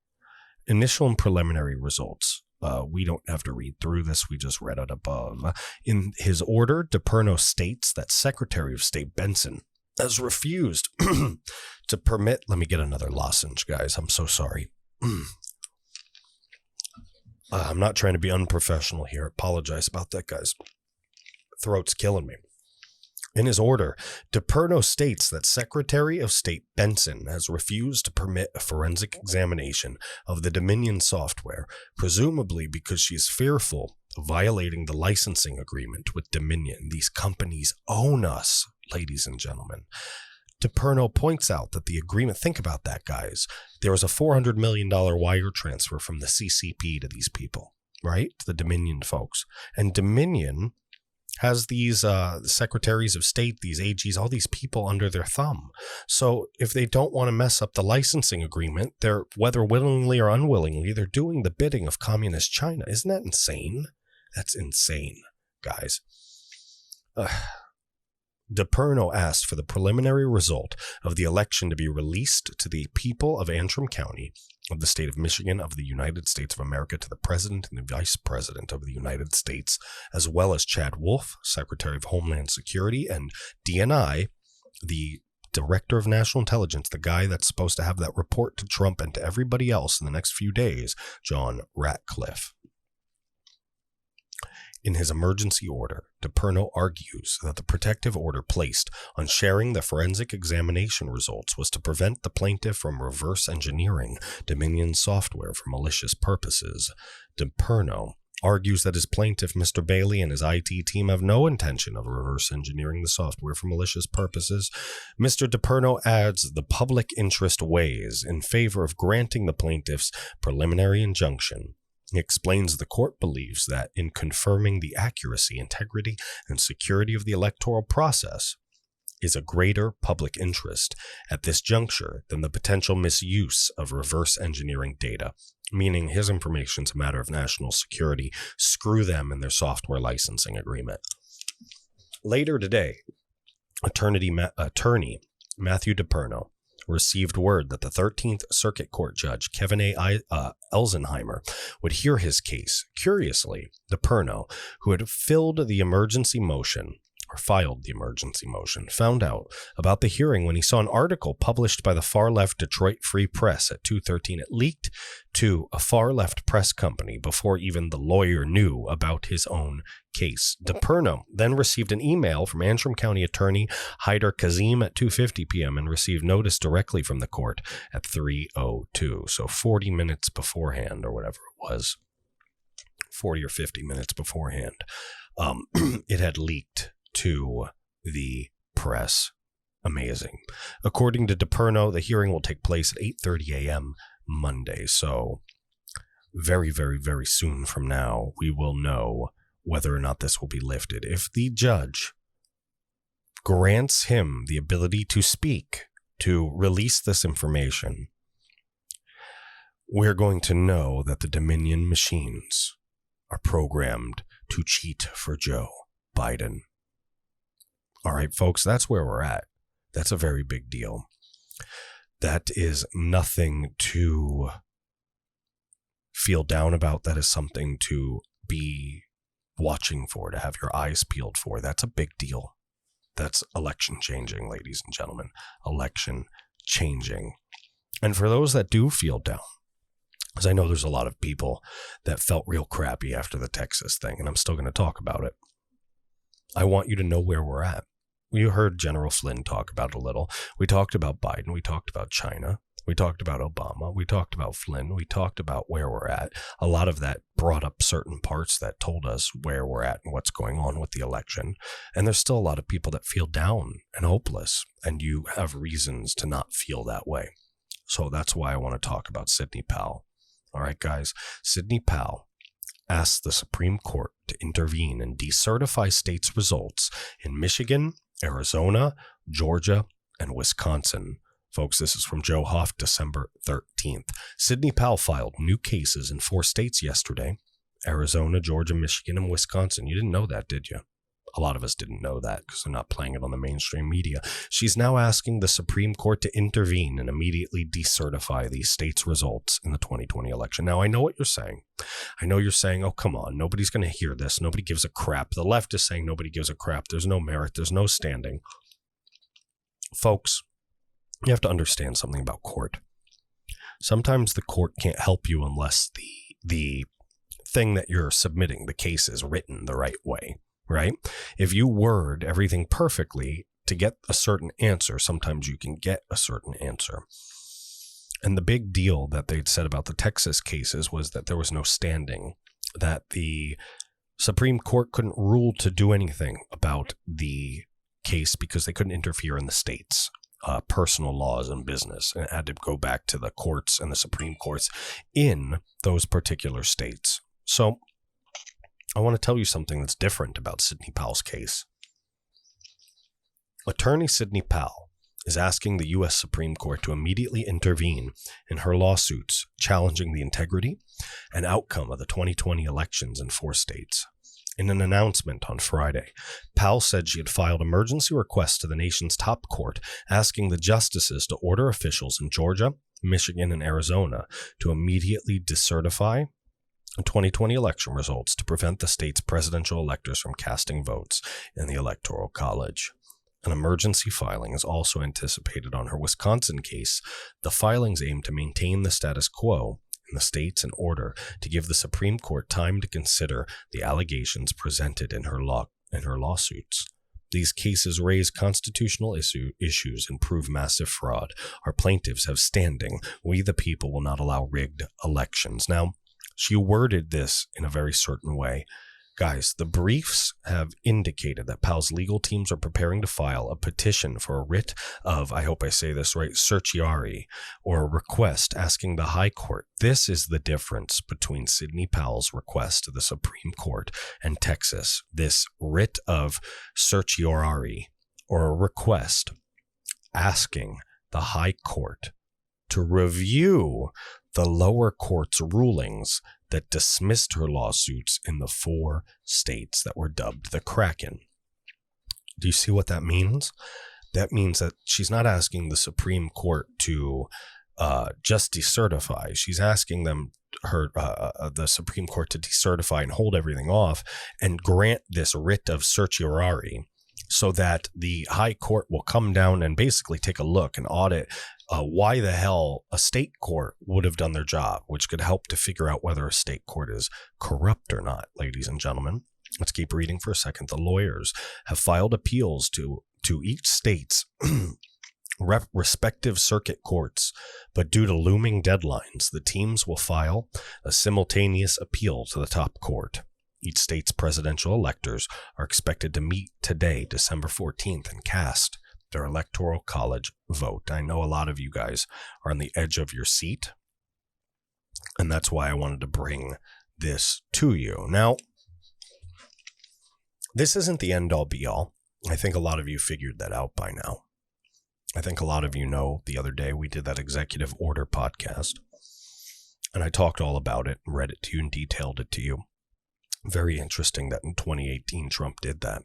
Initial and preliminary results. We don't have to read through this. We just read it above. In his order, DePerno states that Secretary of State Benson has refused to permit. Let me get another lozenge, guys. I'm so sorry. I'm not trying to be unprofessional here. Apologize about that, guys. Throat's killing me. In his order, DePerno states that Secretary of State Benson has refused to permit a forensic examination of the Dominion software, presumably because she is fearful of violating the licensing agreement with Dominion. These companies own us, ladies and gentlemen. DePerno points out that the agreement, think about that, guys. There was a $400 million wire transfer from the CCP to these people, right? The Dominion folks. And Dominion has these secretaries of state, these AGs, all these people under their thumb. So if they don't want to mess up the licensing agreement, they're, whether willingly or unwillingly, they're doing the bidding of communist China. Isn't that insane? That's insane, guys. DePerno asked for the preliminary result of the election to be released to the people of Antrim County of the state of Michigan of the United States of America, to the President and the Vice President of the United States, as well as Chad Wolf, Secretary of Homeland Security, and DNI, the Director of National Intelligence, the guy that's supposed to have that report to Trump and to everybody else in the next few days, John Ratcliffe. In his emergency order, DePerno argues that the protective order placed on sharing the forensic examination results was to prevent the plaintiff from reverse engineering Dominion software for malicious purposes. DePerno argues that his plaintiff, Mr. Bailey, and his IT team have no intention of reverse engineering the software for malicious purposes. Mr. DePerno adds the public interest weighs in favor of granting the plaintiff's preliminary injunction. He explains the court believes that in confirming the accuracy, integrity, and security of the electoral process is a greater public interest at this juncture than the potential misuse of reverse engineering data, meaning his information is a matter of national security. Screw them and their software licensing agreement. Later today, attorney Matthew DePerno received word that the 13th Circuit Court Judge Kevin A. Elsenheimer would hear his case. Curiously, DePerno, who had filed the emergency motion, found out about the hearing when he saw an article published by the far-left Detroit Free Press at 2:13. It leaked to a far-left press company before even the lawyer knew about his own case. DePerno then received an email from Antrim County Attorney Haider Kazim at 2:50 p.m. and received notice directly from the court at 3:02. So 40 minutes beforehand, or whatever it was, 40 or 50 minutes beforehand, it had leaked to the press. Amazing. According to DePerno, the hearing will take place at 8:30 a.m. Monday. So very, very, very soon from now, we will know whether or not this will be lifted. If the judge grants him the ability to speak, to release this information, we're going to know that the Dominion machines are programmed to cheat for Joe Biden. All right, folks, that's where we're at. That's a very big deal. That is nothing to feel down about. That is something to be watching for, to have your eyes peeled for. That's a big deal. That's election changing, ladies and gentlemen. Election changing. And for those that do feel down, because I know there's a lot of people that felt real crappy after the Texas thing, and I'm still going to talk about it. I want you to know where we're at. You heard General Flynn talk about it a little. We talked about Biden. We talked about China. We talked about Obama. We talked about Flynn. We talked about where we're at. A lot of that brought up certain parts that told us where we're at and what's going on with the election. And there's still a lot of people that feel down and hopeless, and you have reasons to not feel that way. So that's why I want to talk about Sidney Powell. All right, guys. Sidney Powell asked the Supreme Court to intervene and decertify states' results in Michigan, Arizona, Georgia, and Wisconsin. Folks, this is from Joe Hoff, December 13th. Sidney Powell filed new cases in 4 states yesterday: Arizona, Georgia, Michigan, and Wisconsin. You didn't know that, did you? A lot of us didn't know that because they're not playing it on the mainstream media. She's now asking the Supreme Court to intervene and immediately decertify these states' results in the 2020 election. Now, I know what you're saying. I know you're saying, oh, come on, nobody's going to hear this. Nobody gives a crap. The left is saying nobody gives a crap. There's no merit. There's no standing. Folks, you have to understand something about court. Sometimes the court can't help you unless the thing that you're submitting, the case, is written the right way. Right? If you word everything perfectly to get a certain answer, sometimes you can get a certain answer. And the big deal that they'd said about the Texas cases was that there was no standing, that the Supreme Court couldn't rule to do anything about the case because they couldn't interfere in the states. personal laws and business, and it had to go back to the courts and the Supreme Courts in those particular states. So I want to tell you something that's different about Sidney Powell's case. Attorney Sidney Powell is asking the U.S. Supreme Court to immediately intervene in her lawsuits challenging the integrity and outcome of the 2020 elections in 4 states. In an announcement on Friday, Powell said she had filed emergency requests to the nation's top court asking the justices to order officials in Georgia, Michigan, and Arizona to immediately decertify the 2020 election results to prevent the state's presidential electors from casting votes in the Electoral College. An emergency filing is also anticipated on her Wisconsin case. The filings aim to maintain the status quo in the states in order to give the Supreme Court time to consider the allegations presented in her lawsuits. These cases raise constitutional issues and prove massive fraud. Our plaintiffs have standing. We, the people, will not allow rigged elections. Now, she worded this in a very certain way. Guys, the briefs have indicated that Powell's legal teams are preparing to file a petition for a writ of, I hope I say this right, certiorari, or a request asking the High Court. This is the difference between Sidney Powell's request to the Supreme Court and Texas. This writ of certiorari, or a request asking the High Court to review the lower court's rulings that dismissed her lawsuits in the 4 states that were dubbed the Kraken. Do you see what that means? That means that she's not asking the Supreme Court to just decertify. She's asking the Supreme Court to decertify and hold everything off and grant this writ of certiorari so that the High Court will come down and basically take a look and audit why the hell a state court would have done their job, which could help to figure out whether a state court is corrupt or not, ladies and gentlemen. Let's keep reading for a second. The lawyers have filed appeals to each state's respective circuit courts, but due to looming deadlines, the teams will file a simultaneous appeal to the top court. Each state's presidential electors are expected to meet today, December 14th, and cast their Electoral College vote. I know a lot of you guys are on the edge of your seat, and that's why I wanted to bring this to you. Now, this isn't the end-all be-all. I think a lot of you figured that out by now. I think a lot of you know the other day we did that executive order podcast, and I talked all about it and read it to you and detailed it to you. Very interesting that in 2018 Trump did that.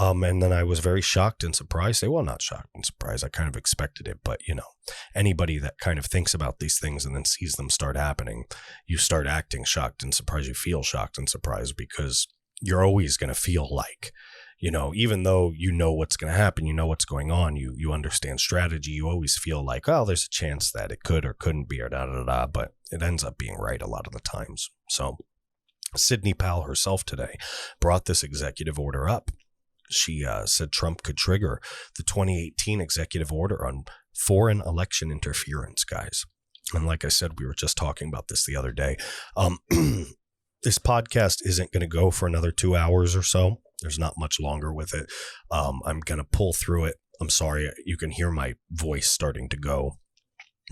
And then I was very shocked and surprised. Well, not shocked and surprised. I kind of expected it. But, you know, anybody that kind of thinks about these things and then sees them start happening, you start acting shocked and surprised. You feel shocked and surprised because you're always going to feel like, you know, even though you know what's going to happen, you know what's going on, you understand strategy, you always feel like, oh, there's a chance that it could or couldn't be or da-da-da-da, but it ends up being right a lot of the times. So Sidney Powell herself today brought this executive order up. She said Trump could trigger the 2018 executive order on foreign election interference, guys. And like I said, we were just talking about this the other day. This podcast isn't going to go for another 2 hours or so. There's not much longer with it. I'm going to pull through it. I'm sorry. You can hear my voice starting to go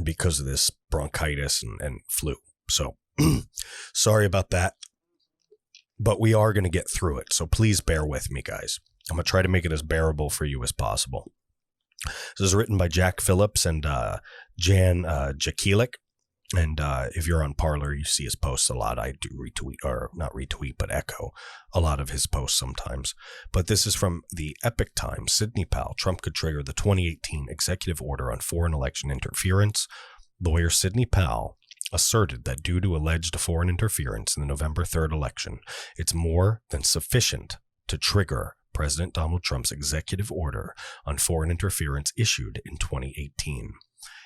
because of this bronchitis and flu. So sorry about that. But we are going to get through it. So please bear with me, guys. I'm going to try to make it as bearable for you as possible. This is written by Jack Phillips and Jan Jakilik. And if you're on Parler, you see his posts a lot. I do retweet, or not retweet, but echo a lot of his posts sometimes. But this is from the Epic Times. Sidney Powell. Trump could trigger the 2018 executive order on foreign election interference. Lawyer Sidney Powell asserted that due to alleged foreign interference in the November 3rd election, it's more than sufficient to trigger President Donald Trump's executive order on foreign interference issued in 2018.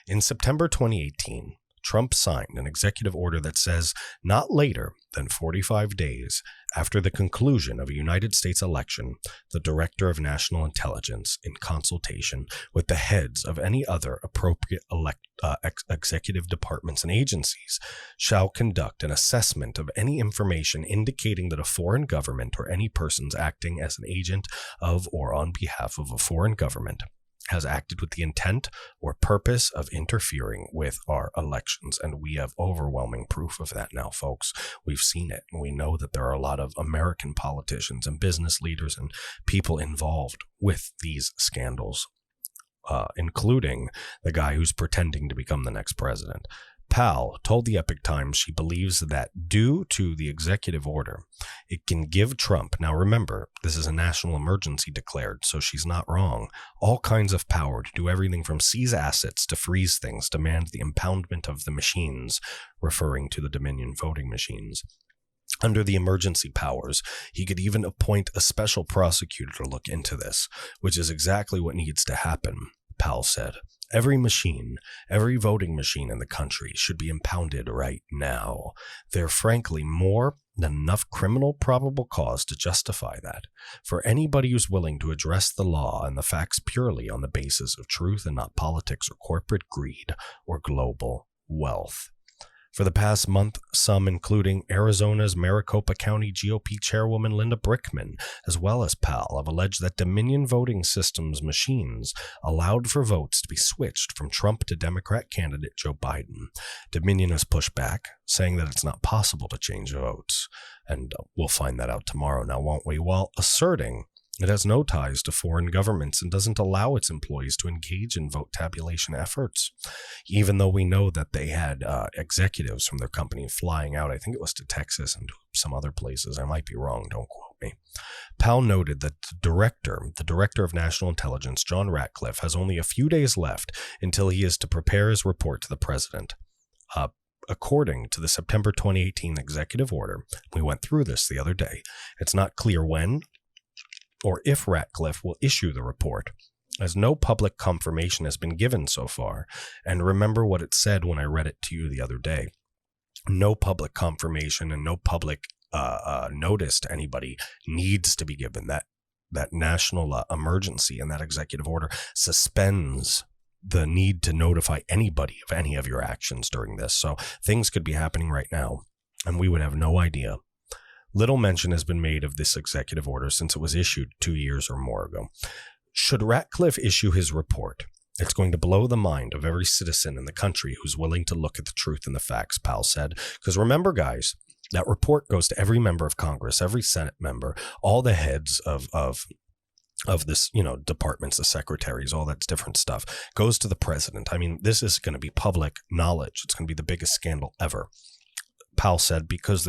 In September 2018, Trump signed an executive order that says not later than 45 days after the conclusion of a United States election, the Director of National Intelligence, in consultation with the heads of any other appropriate executive departments and agencies, shall conduct an assessment of any information indicating that a foreign government or any persons acting as an agent of or on behalf of a foreign government has acted with the intent or purpose of interfering with our elections. And we have overwhelming proof of that now, folks. We've seen it. And we know that there are a lot of American politicians and business leaders and people involved with these scandals, including the guy who's pretending to become the next president. Pal told the Epic Times she believes that due to the executive order, it can give Trump, now remember, this is a national emergency declared, so she's not wrong, all kinds of power to do everything from seize assets to freeze things, demand the impoundment of the machines, referring to the Dominion voting machines. Under the emergency powers, he could even appoint a special prosecutor to look into this, which is exactly what needs to happen, Powell said. Every machine, every voting machine in the country should be impounded right now. There's frankly more than enough criminal probable cause to justify that. For anybody who's willing to address the law and the facts purely on the basis of truth and not politics or corporate greed or global wealth. For the past month, some, including Arizona's Maricopa County GOP chairwoman Linda Brickman, as well as Powell, have alleged that Dominion voting systems machines allowed for votes to be switched from Trump to Democrat candidate Joe Biden. Dominion has pushed back, saying that it's not possible to change votes. And we'll find that out tomorrow now, won't we? While asserting it has no ties to foreign governments and doesn't allow its employees to engage in vote tabulation efforts, even though we know that they had executives from their company flying out. I think it was to Texas and some other places. I might be wrong. Don't quote me. Powell noted that the director of national intelligence, John Ratcliffe, has only a few days left until he is to prepare his report to the president. According to the September 2018 executive order, we went through this the other day. It's not clear when or if Ratcliffe will issue the report, as no public confirmation has been given so far. And remember what it said when I read it to you the other day. No public confirmation and no public notice to anybody needs to be given. That national emergency and that executive order suspends the need to notify anybody of any of your actions during this. So things could be happening right now, and we would have no idea. Little mention has been made of this executive order since it was issued 2 years or more ago. Should Ratcliffe issue his report, it's going to blow the mind of every citizen in the country who's willing to look at the truth and the facts, Powell said. Because remember, guys, that report goes to every member of Congress, every Senate member, all the heads of this, departments, the secretaries, all that different stuff, goes to the president. I mean, this is going to be public knowledge. It's going to be the biggest scandal ever. Powell said, because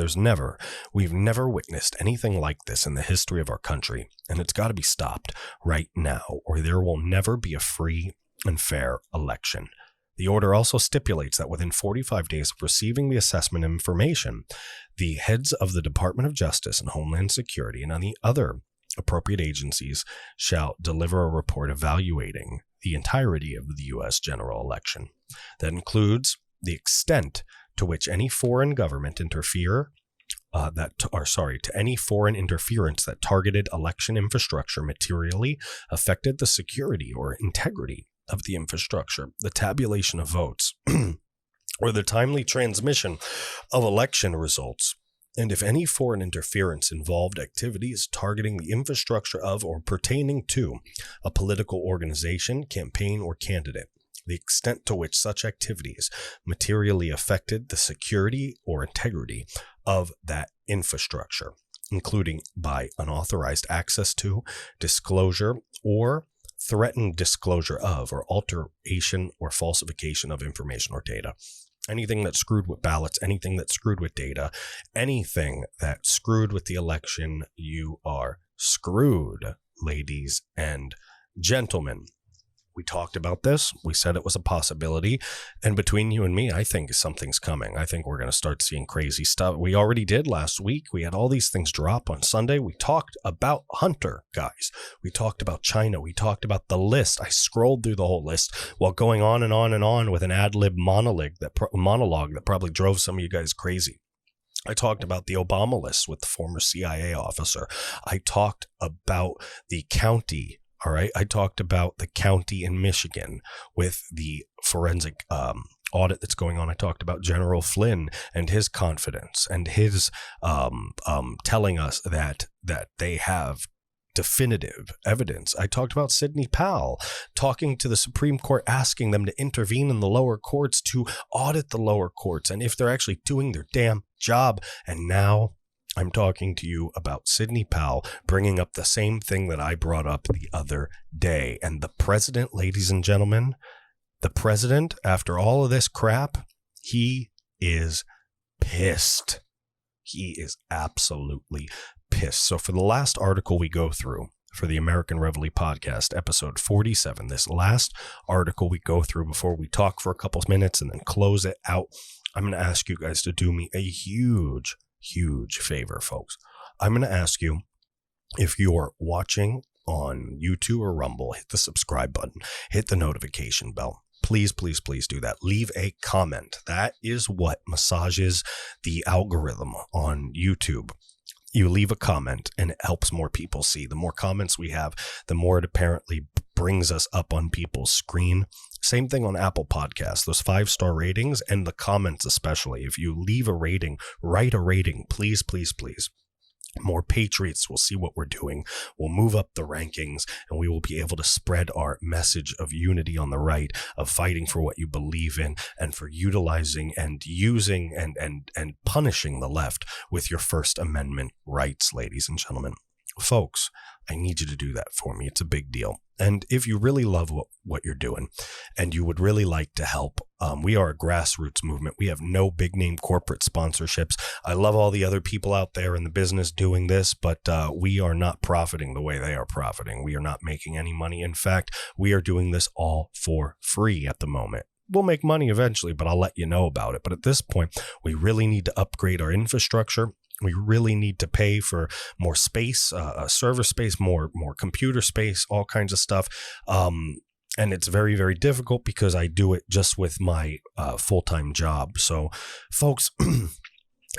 we've never witnessed anything like this in the history of our country, and it's got to be stopped right now, or there will never be a free and fair election. The order also stipulates that within 45 days of receiving the assessment information, the heads of the Department of Justice and Homeland Security and any other appropriate agencies shall deliver a report evaluating the entirety of the U.S. general election. That includes the extent to which any foreign government to any foreign interference that targeted election infrastructure materially affected the security or integrity of the infrastructure, the tabulation of votes, or the timely transmission of election results. And if any foreign interference involved activities targeting the infrastructure of or pertaining to a political organization, campaign, or candidate, the extent to which such activities materially affected the security or integrity of that infrastructure, including by unauthorized access to, disclosure, or threatened disclosure of, or alteration or falsification of information or data. Anything that screwed with ballots, anything that screwed with data, anything that screwed with the election, you are screwed, ladies and gentlemen. We talked about this. We said it was a possibility. And between you and me, I think something's coming. I think we're going to start seeing crazy stuff. We already did last week. We had all these things drop on Sunday. We talked about Hunter, guys. We talked about China. We talked about the list. I scrolled through the whole list while going on and on and on with an ad-lib monologue that probably drove some of you guys crazy. I talked about the Obama list with the former CIA officer. I talked about the county. All right. I talked about the county in Michigan with the forensic audit that's going on. I talked about General Flynn and his confidence and his telling us that they have definitive evidence. I talked about Sidney Powell talking to the Supreme Court, asking them to intervene in the lower courts to audit the lower courts and if they're actually doing their damn job. And now I'm talking to you about Sidney Powell bringing up the same thing that I brought up the other day. And the president, ladies and gentlemen, the president, after all of this crap, he is pissed. He is absolutely pissed. So for the last article we go through for the American Reveille Podcast, episode 47, this last article we go through before we talk for a couple of minutes and then close it out, I'm going to ask you guys to do me a huge favor, folks. I'm going to ask you, if you're watching on YouTube or Rumble, hit the subscribe button, hit the notification bell. Please do that. Leave a comment. That is what massages the algorithm on YouTube. You leave a comment and it helps more people see. The more comments we have, the more it apparently brings us up on people's screen. Same thing on Apple Podcasts, those 5-star ratings and the comments especially. If you leave a rating, write a rating, please. More patriots will see what we're doing. We'll move up the rankings and we will be able to spread our message of unity on the right, of fighting for what you believe in and for utilizing and using and punishing the left with your First Amendment rights, ladies and gentlemen. Folks, I need you to do that for me. It's a big deal. And if you really love what you're doing and you would really like to help, we are a grassroots movement. We have no big name corporate sponsorships. I love all the other people out there in the business doing this, but we are not profiting the way they are profiting. We are not making any money. In fact, we are doing this all for free at the moment. We'll make money eventually, but I'll let you know about it. But at this point, we really need to upgrade our infrastructure. We really need to pay for more space, server space, more computer space, all kinds of stuff. And it's very, very difficult because I do it just with my full-time job. So, folks,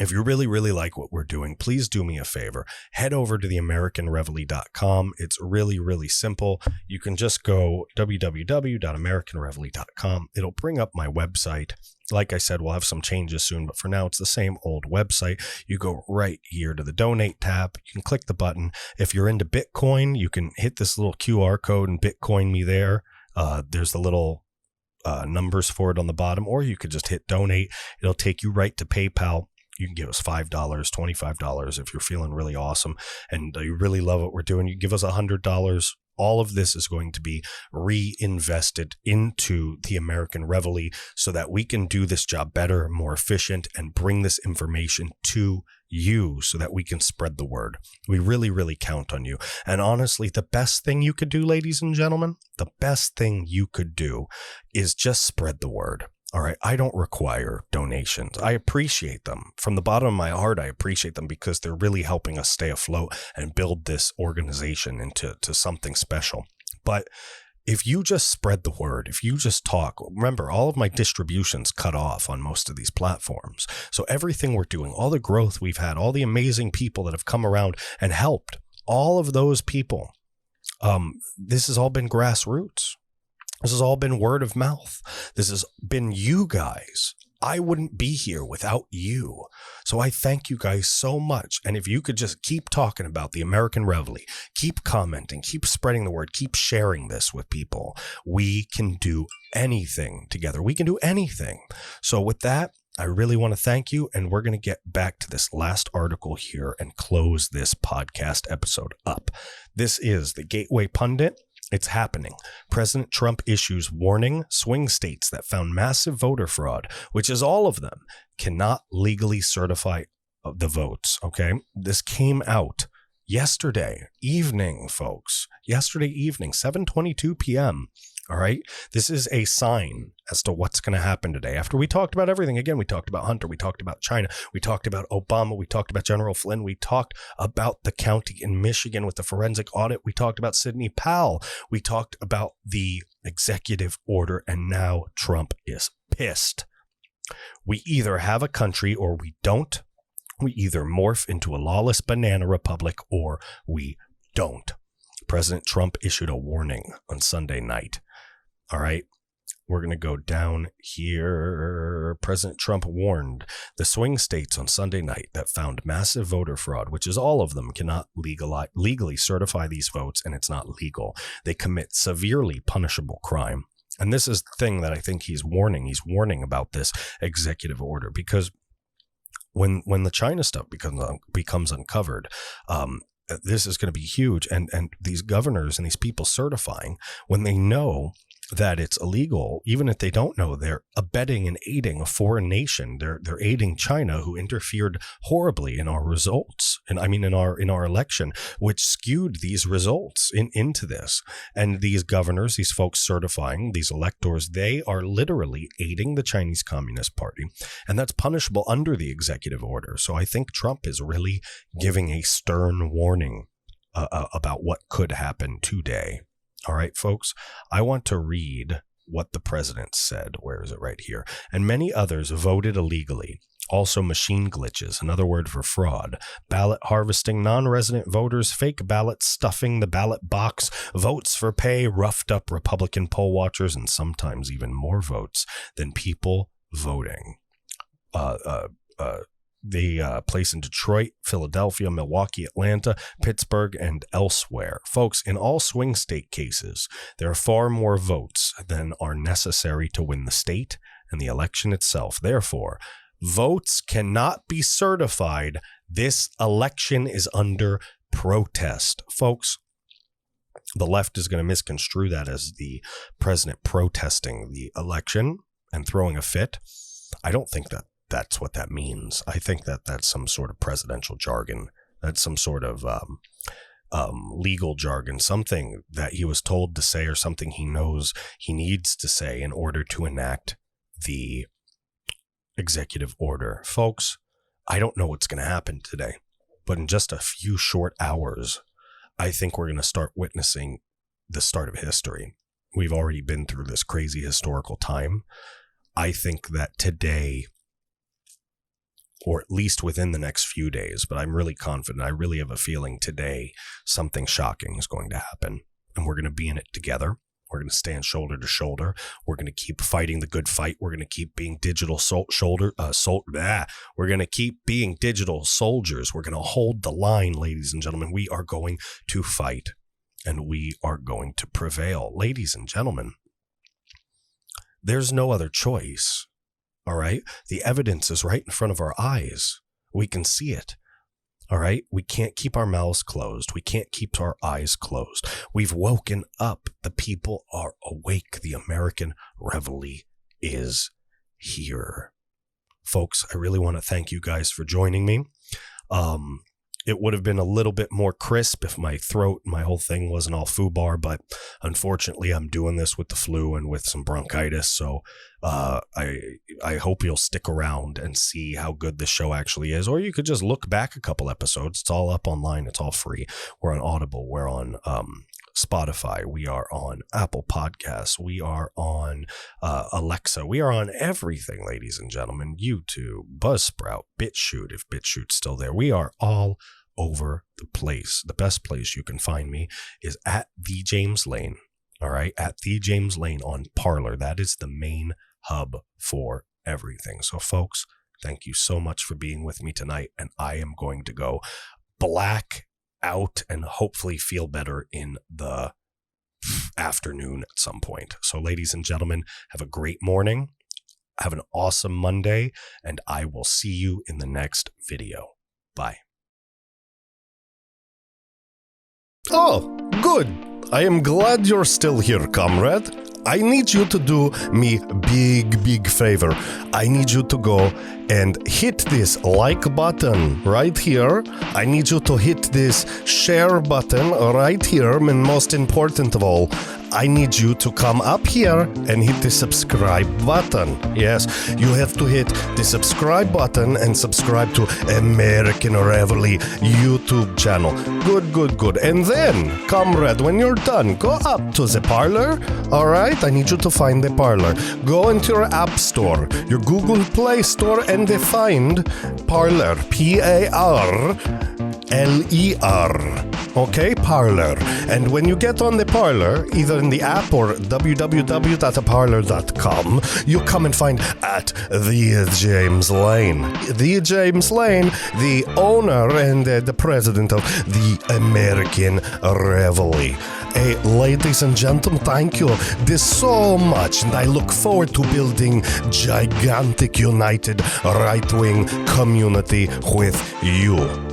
if you really, really like what we're doing, please do me a favor. Head over to the AmericanReveille.com. It's really, really simple. You can just go www.americanreveille.com. It'll bring up my website. Like I said, we'll have some changes soon, but for now, it's the same old website. You go right here to the donate tab. You can click the button. If you're into Bitcoin, you can hit this little QR code and Bitcoin me there. There's the little numbers for it on the bottom, or you could just hit donate. It'll take you right to PayPal. You can give us $5, $25 if you're feeling really awesome and you really love what we're doing. You can give us $100. All of this is going to be reinvested into the American Reveille so that we can do this job better, more efficient, and bring this information to you so that we can spread the word. We really, really count on you. And honestly, the best thing you could do, ladies and gentlemen, the best thing you could do is just spread the word. All right. I don't require donations. I appreciate them. From the bottom of my heart, I appreciate them because they're really helping us stay afloat and build this organization into something special. But if you just spread the word, if you just talk, remember, all of my distributions cut off on most of these platforms. So everything we're doing, all the growth we've had, all the amazing people that have come around and helped, all of those people, this has all been grassroots. This has all been word of mouth. This has been you guys. I wouldn't be here without you. So I thank you guys so much. And if you could just keep talking about the American Reveille, keep commenting, keep spreading the word, keep sharing this with people, we can do anything together. We can do anything. So with that, I really want to thank you. And we're going to get back to this last article here and close this podcast episode up. This is the Gateway Pundit. It's happening. President Trump issues warning swing states that found massive voter fraud, which is all of them, cannot legally certify the votes. Okay. This came out yesterday evening, folks. Yesterday evening, 7:22 p.m. All right. This is a sign as to what's going to happen today. After we talked about everything, again, we talked about Hunter, we talked about China, we talked about Obama, we talked about General Flynn, we talked about the county in Michigan with the forensic audit, we talked about Sidney Powell, we talked about the executive order, and now Trump is pissed. We either have a country or we don't. We either morph into a lawless banana republic or we don't. President Trump issued a warning on Sunday night. All right. We're going to go down here. President Trump warned the swing states on Sunday night that found massive voter fraud, which is all of them, cannot legally certify these votes, and it's not legal. They commit severely punishable crime. And this is the thing that I think he's warning. He's warning about this executive order, because when the China stuff becomes uncovered, this is going to be huge. And these governors and these people certifying, when they know that it's illegal, even if they don't know, they're abetting and aiding a foreign nation. They're aiding China, who interfered horribly in our results, and I mean in our election, which skewed these results into this. And these governors, these folks certifying, these electors, they are literally aiding the Chinese Communist Party, and that's punishable under the executive order. So I think Trump is really giving a stern warning about what could happen today. All right, folks, I want to read what the president said. Where is it? Right here. And many others voted illegally. Also machine glitches, another word for fraud, ballot harvesting, non-resident voters, fake ballots, stuffing the ballot box, votes for pay, roughed up Republican poll watchers, and sometimes even more votes than people voting. The place in Detroit, Philadelphia, Milwaukee, Atlanta, Pittsburgh, and elsewhere. Folks, in all swing state cases, there are far more votes than are necessary to win the state and the election itself. Therefore, votes cannot be certified. This election is under protest. Folks, the left is going to misconstrue that as the president protesting the election and throwing a fit. I don't think that's what that means. I think that's some sort of presidential jargon. That's some sort of legal jargon, something that he was told to say or something he knows he needs to say in order to enact the executive order. Folks, I don't know what's going to happen today, but in just a few short hours, I think we're going to start witnessing the start of history. We've already been through this crazy historical time. I think that today, or at least within the next few days, but I'm really confident. I really have a feeling today something shocking is going to happen, and we're going to be in it together. We're going to stand shoulder to shoulder. We're going to keep fighting the good fight. We're going to keep being digital We're going to keep being digital soldiers. We're going to hold the line, ladies and gentlemen. We are going to fight, and we are going to prevail. Ladies and gentlemen, there's no other choice. All right. The evidence is right in front of our eyes. We can see it. All right. We can't keep our mouths closed. We can't keep our eyes closed. We've woken up. The people are awake. The American Reveille is here. Folks, I really want to thank you guys for joining me. It would have been a little bit more crisp if my throat, my whole thing wasn't all foobar, but unfortunately I'm doing this with the flu and with some bronchitis. So I hope you'll stick around and see how good this show actually is. Or you could just look back a couple episodes. It's all up online. It's all free. We're on Audible. We're on Spotify. We are on Apple Podcasts. We are on Alexa. We are on everything, ladies and gentlemen. YouTube, Buzzsprout, BitChute, if BitChute's still there. We are all over the place. The best place you can find me is at The James Lane. All right, at The James Lane on Parler. That is the main hub for everything. So, folks, thank you so much for being with me tonight, and I am going to go black out and hopefully feel better in the afternoon at some point. So, ladies and gentlemen, have a great morning. Have an awesome Monday, and I will see you in the next video. Bye. Oh, good. I am glad you're still here, comrade. I need you to do me big favor. I need you to go and hit this like button right here. I need you to hit this share button right here. And most important of all, I need you to come up here and hit the subscribe button. Yes, you have to hit the subscribe button and subscribe to American Reveille YouTube channel. Good. And then, comrade, when you're done, go up to the Parler. All right, I need you to find the Parler. Go into your App Store, your Google Play Store, and find Parler, P-A-R, Okay, Parler. And when you get on the Parler, either in the app or www.parler.com, you come and find at the James Lane. The James Lane, the owner and the president of the American Reveille. Hey, ladies and gentlemen, thank you this so much, and I look forward to building gigantic united right-wing community with you.